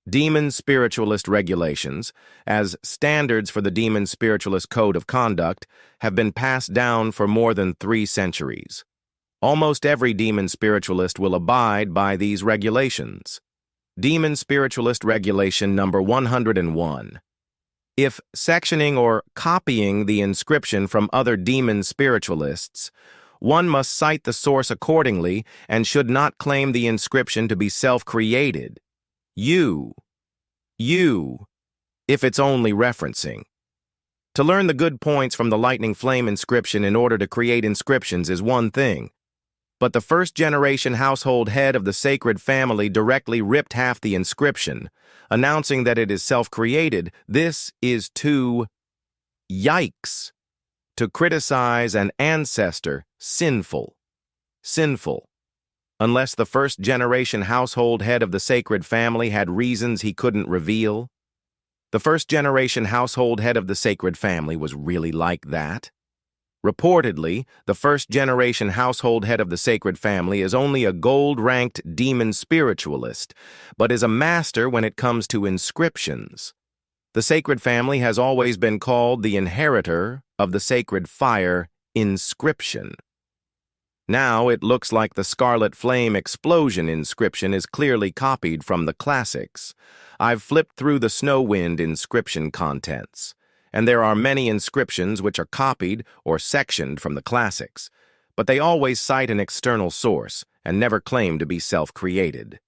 Demon spiritualist regulations, as standards for the demon spiritualist code of conduct, have been passed down for more than 3 centuries. Almost every demon spiritualist will abide by these regulations. Demon Spiritualist Regulation number 101. If sectioning or copying the inscription from other demon spiritualists, one must cite the source accordingly and should not claim the inscription to be self-created. You, if it's only referencing. To learn the good points from the lightning flame inscription in order to create inscriptions is one thing, but the first-generation household head of the sacred family directly ripped half the inscription, announcing that it is self-created. This is too yikes. To criticize an ancestor, sinful. Sinful. Unless the first-generation household head of the sacred family had reasons he couldn't reveal. The first-generation household head of the sacred family was really like that. Reportedly, the first-generation household head of the sacred family is only a gold-ranked demon spiritualist, but is a master when it comes to inscriptions. The sacred family has always been called the inheritor of the sacred fire inscription. Now it looks like the Scarlet Flame explosion inscription is clearly copied from the classics. I've flipped through the Snow Wind inscription contents, and there are many inscriptions which are copied or sectioned from the classics, but they always cite an external source and never claim to be self-created.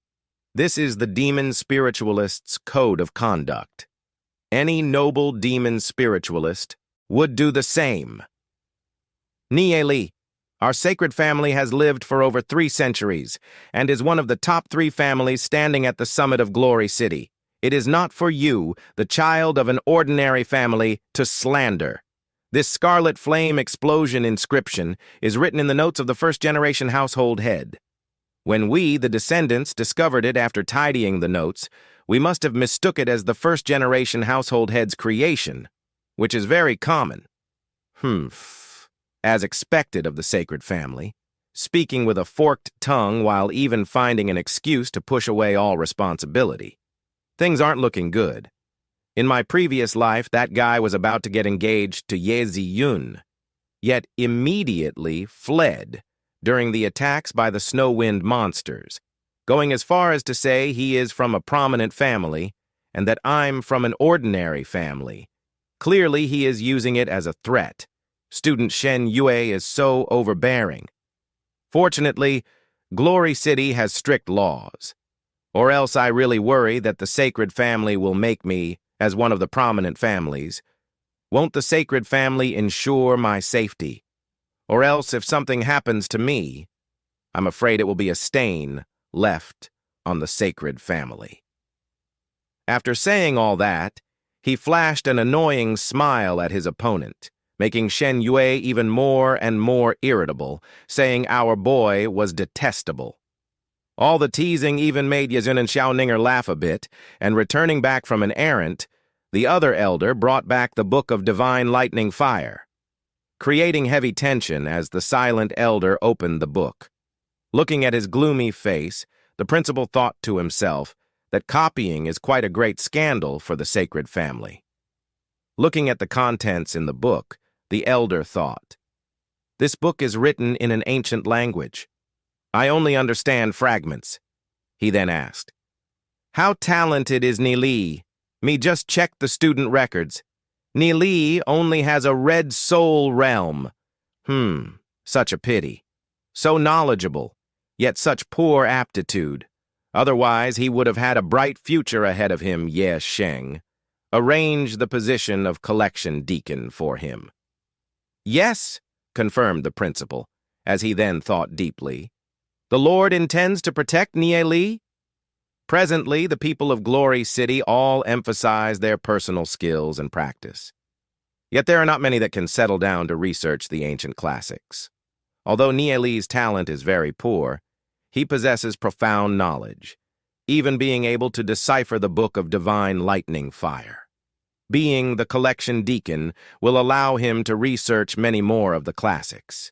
This is the demon spiritualist's code of conduct. Any noble demon spiritualist would do the same. Nieli, our sacred family has lived for over 3 centuries and is one of the top 3 families standing at the summit of Glory City. It is not for you, the child of an ordinary family, to slander. This Scarlet Flame explosion inscription is written in the notes of the first-generation household head. When we, the descendants, discovered it after tidying the notes, we must have mistook it as the first-generation household head's creation, which is very common. As expected of the sacred family, speaking with a forked tongue while even finding an excuse to push away all responsibility. Things aren't looking good. In my previous life, that guy was about to get engaged to Ye Ziyun, yet immediately fled during the attacks by the Snow Wind monsters, going as far as to say he is from a prominent family and that I'm from an ordinary family. Clearly, he is using it as a threat. Student Shen Yue is so overbearing. Fortunately, Glory City has strict laws. Or else I really worry that the sacred family will make me as one of the prominent families. Won't the sacred family ensure my safety? Or else if something happens to me, I'm afraid it will be a stain left on the sacred family. After saying all that, he flashed an annoying smile at his opponent, making Shen Yue even more and more irritable, saying our boy was detestable. All the teasing even made Yazun and Xiaoninger laugh a bit, and returning back from an errand, the other elder brought back the Book of Divine Lightning Fire, creating heavy tension as the silent elder opened the book. Looking at his gloomy face, the principal thought to himself that copying is quite a great scandal for the sacred family. Looking at the contents in the book, the elder thought, "This book is written in an ancient language. I only understand fragments." He then asked, "How talented is Nili? Me just checked the student records. Nili only has a red soul realm. Such a pity. So knowledgeable, yet such poor aptitude. Otherwise, he would have had a bright future ahead of him, Ye Sheng. Arrange the position of collection deacon for him." "Yes," confirmed the principal, as he then thought deeply. "The Lord intends to protect Nieli?" Presently, the people of Glory City all emphasize their personal skills and practice. Yet there are not many that can settle down to research the ancient classics. Although Nieli's talent is very poor, he possesses profound knowledge, even being able to decipher the Book of Divine Lightning Fire. Being the collection deacon will allow him to research many more of the classics.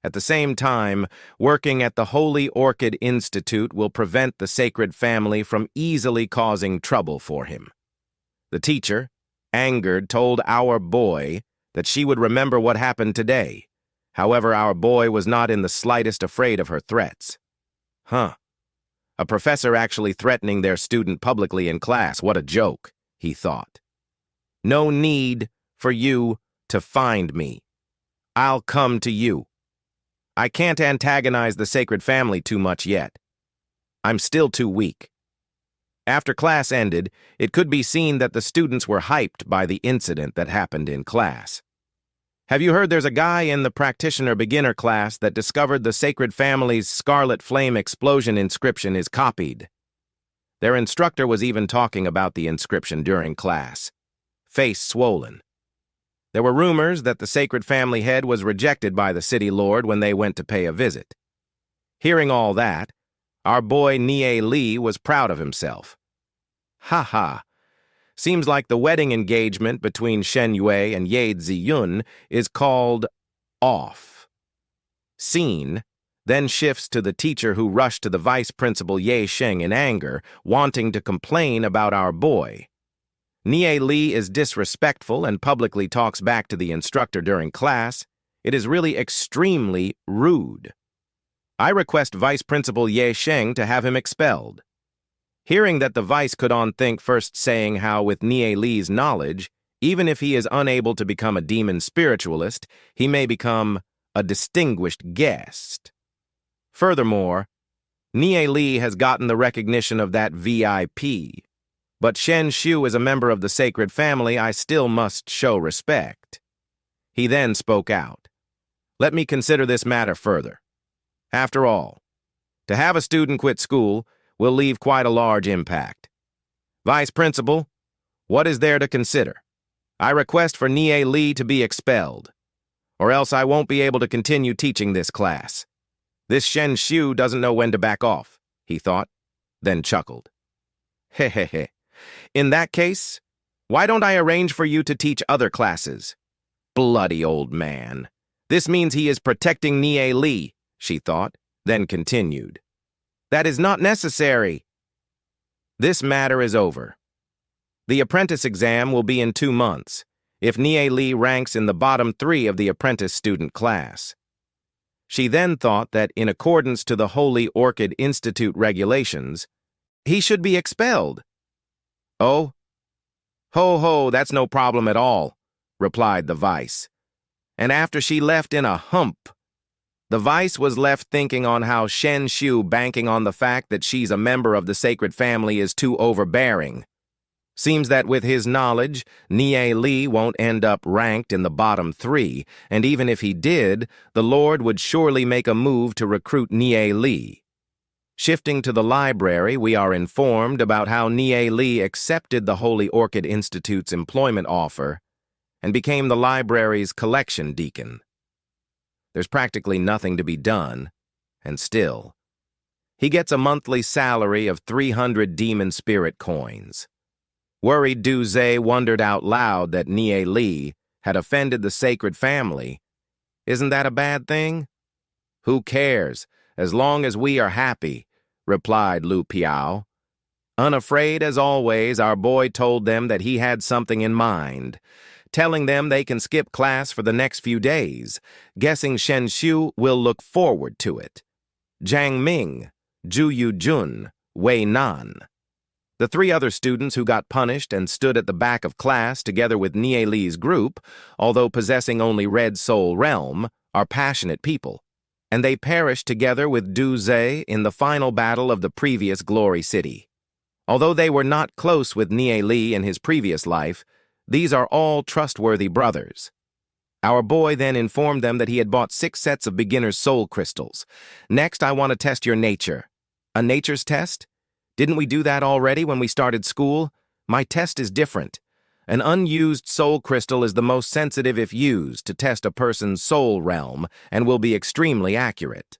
At the same time, working at the Holy Orchid Institute will prevent the sacred family from easily causing trouble for him. The teacher, angered, told our boy that she would remember what happened today, However, our boy was not in the slightest afraid of her threats. Huh. A professor actually threatening their student publicly in class. What a joke, he thought. No need for you to find me. I'll come to you. I can't antagonize the sacred family too much yet. I'm still too weak. After class ended, it could be seen that the students were hyped by the incident that happened in class. Have you heard there's a guy in the practitioner beginner class that discovered the sacred family's scarlet flame explosion inscription is copied? Their instructor was even talking about the inscription during class. Face swollen. There were rumors that the sacred family head was rejected by the city lord when they went to pay a visit. Hearing all that, our boy Nie Li was proud of himself. Ha ha. Seems like the wedding engagement between Shen Yue and Ye Ziyun is called off. Scene then shifts to the teacher who rushed to the vice principal Ye Sheng in anger, wanting to complain about our boy. Nie Li is disrespectful and publicly talks back to the instructor during class. It is really extremely rude. I request Vice Principal Ye Sheng to have him expelled. Hearing that the vice could on think first saying how with Nie Li's knowledge, even if he is unable to become a demon spiritualist, he may become a distinguished guest. Furthermore, Nie Li has gotten the recognition of that VIP. But Shen Shu is a member of the sacred family. I still must show respect. He then spoke out. Let me consider this matter further. After all, to have a student quit school will leave quite a large impact. Vice Principal, what is there to consider? I request for Nie Li to be expelled, or else I won't be able to continue teaching this class. This Shen Shu doesn't know when to back off, he thought, then chuckled. Hehehe. In that case, why don't I arrange for you to teach other classes? Bloody old man. This means he is protecting Nie Li, she thought, then continued. That is not necessary. This matter is over. The apprentice exam will be in 2 months, if Nie Li ranks in the bottom 3 of the apprentice student class. She then thought that in accordance to the Holy Orchid Institute regulations, he should be expelled. Oh? Ho, that's no problem at all, replied the vice. And after she left in a hump, the vice was left thinking on how Shen Shu banking on the fact that she's a member of the sacred family is too overbearing. Seems that with his knowledge, Nie Li won't end up ranked in the bottom 3, and even if he did, the Lord would surely make a move to recruit Nie Li. Shifting to the library, we are informed about how Nie Li accepted the Holy Orchid Institute's employment offer and became the library's collection deacon. There's practically nothing to be done, and still, he gets a monthly salary of 300 demon spirit coins. Worried Du Zhe wondered out loud that Nie Li had offended the sacred family. Isn't that a bad thing? Who cares, as long as we are happy, replied Lu Piao. Unafraid as always, our boy told them that he had something in mind, telling them they can skip class for the next few days, guessing Shen Shu will look forward to it. Jiang Ming, Zhu Yujun, Wei Nan. The 3 other students who got punished and stood at the back of class together with Nie Li's group, although possessing only Red Soul Realm, are passionate people, and they perished together with Du Zhe in the final battle of the previous Glory City. Although they were not close with Nie Li in his previous life, these are all trustworthy brothers. Our boy then informed them that he had bought 6 sets of beginner's soul crystals. Next, I want to test your nature. A nature's test? Didn't we do that already when we started school? My test is different. An unused soul crystal is the most sensitive if used to test a person's soul realm and will be extremely accurate.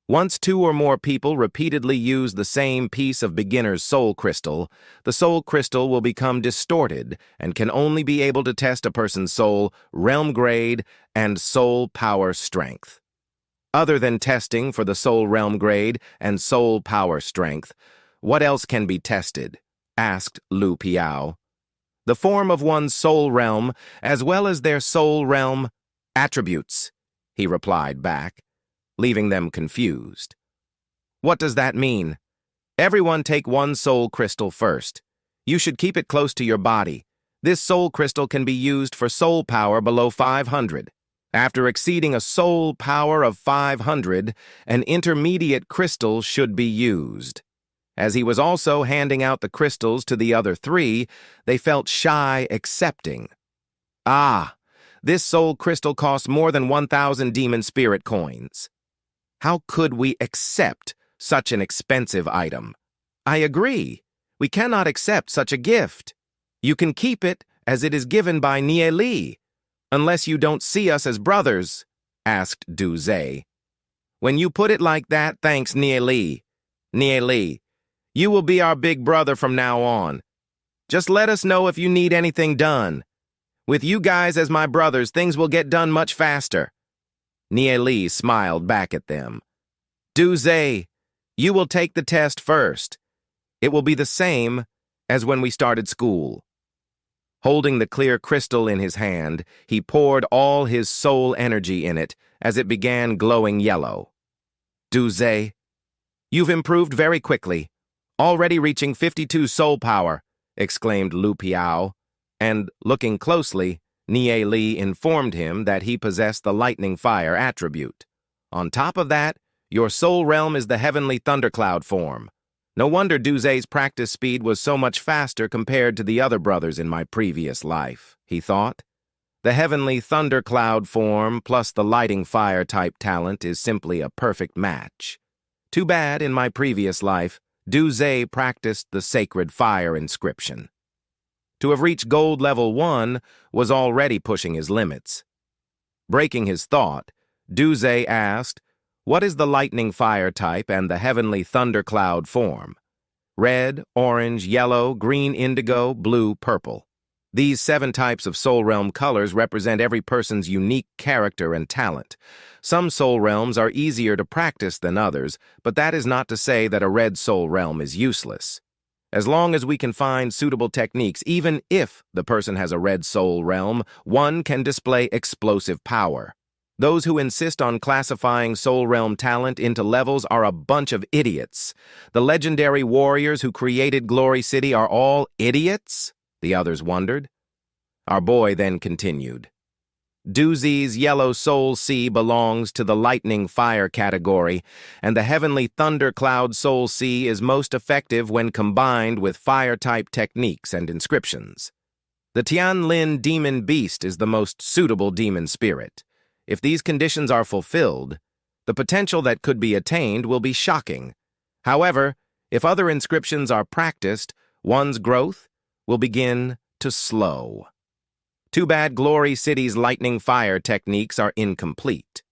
Once 2 or more people repeatedly use the same piece of beginner's soul crystal, the soul crystal will become distorted and can only be able to test a person's soul, realm grade, and soul power strength. Other than testing for the soul realm grade and soul power strength, what else can be tested? Asked Lu Piao. The form of one's soul realm, as well as their soul realm attributes. he replied back, leaving them confused. What does that mean? Everyone take one soul crystal first. You should keep it close to your body. This soul crystal can be used for soul power below 500. After exceeding a soul power of 500, an intermediate crystal should be used. As he was also handing out the crystals to the other three, they felt shy accepting. Ah, this soul crystal costs more than 1,000 demon spirit coins. How could we accept such an expensive item? I agree. We cannot accept such a gift. You can keep it as it is given by Nie Li, unless you don't see us as brothers, asked Du Zhe. When you put it like that, thanks Nie Li. Nie Li, you will be our big brother from now on. Just let us know if you need anything done. With you guys as my brothers, things will get done much faster. Nie Li smiled back at them. Du Zhe, you will take the test first. It will be the same as when we started school. Holding the clear crystal in his hand, he poured all his soul energy in it as it began glowing yellow. Du Zhe, you've improved very quickly, already reaching 52 soul power, exclaimed Lu Piao, and, looking closely, Nie Li informed him that he possessed the lightning fire attribute. On top of that, your soul realm is the heavenly thundercloud form. No wonder Du Zhe's practice speed was so much faster compared to the other brothers in my previous life, he thought. The heavenly thundercloud form plus the lighting fire type talent is simply a perfect match. Too bad in my previous life, Du Zhe practiced the sacred fire inscription. To have reached gold level 1 was already pushing his limits. Breaking his thought, Du Zhe asked, what is the lightning fire type and the heavenly thundercloud form? Red, orange, yellow, green, indigo, blue, purple. These 7 types of soul realm colors represent every person's unique character and talent. Some soul realms are easier to practice than others, but that is not to say that a red soul realm is useless. As long as we can find suitable techniques, even if the person has a red soul realm, one can display explosive power. Those who insist on classifying soul realm talent into levels are a bunch of idiots. The legendary warriors who created Glory City are all idiots? The others wondered. Our boy then continued. Du Zhe's yellow soul sea belongs to the lightning fire category, and the heavenly thundercloud soul sea is most effective when combined with fire-type techniques and inscriptions. The Tianlin demon beast is the most suitable demon spirit. If these conditions are fulfilled, the potential that could be attained will be shocking. However, if other inscriptions are practiced, one's growth will begin to slow. Too bad Glory City's lightning fire techniques are incomplete.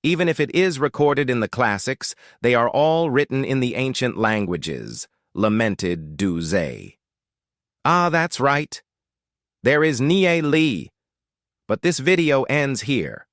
Even if it is recorded in the classics, they are all written in the ancient languages, lamented Du Zhe. Ah, that's right. There is Nie Li. But this video ends here.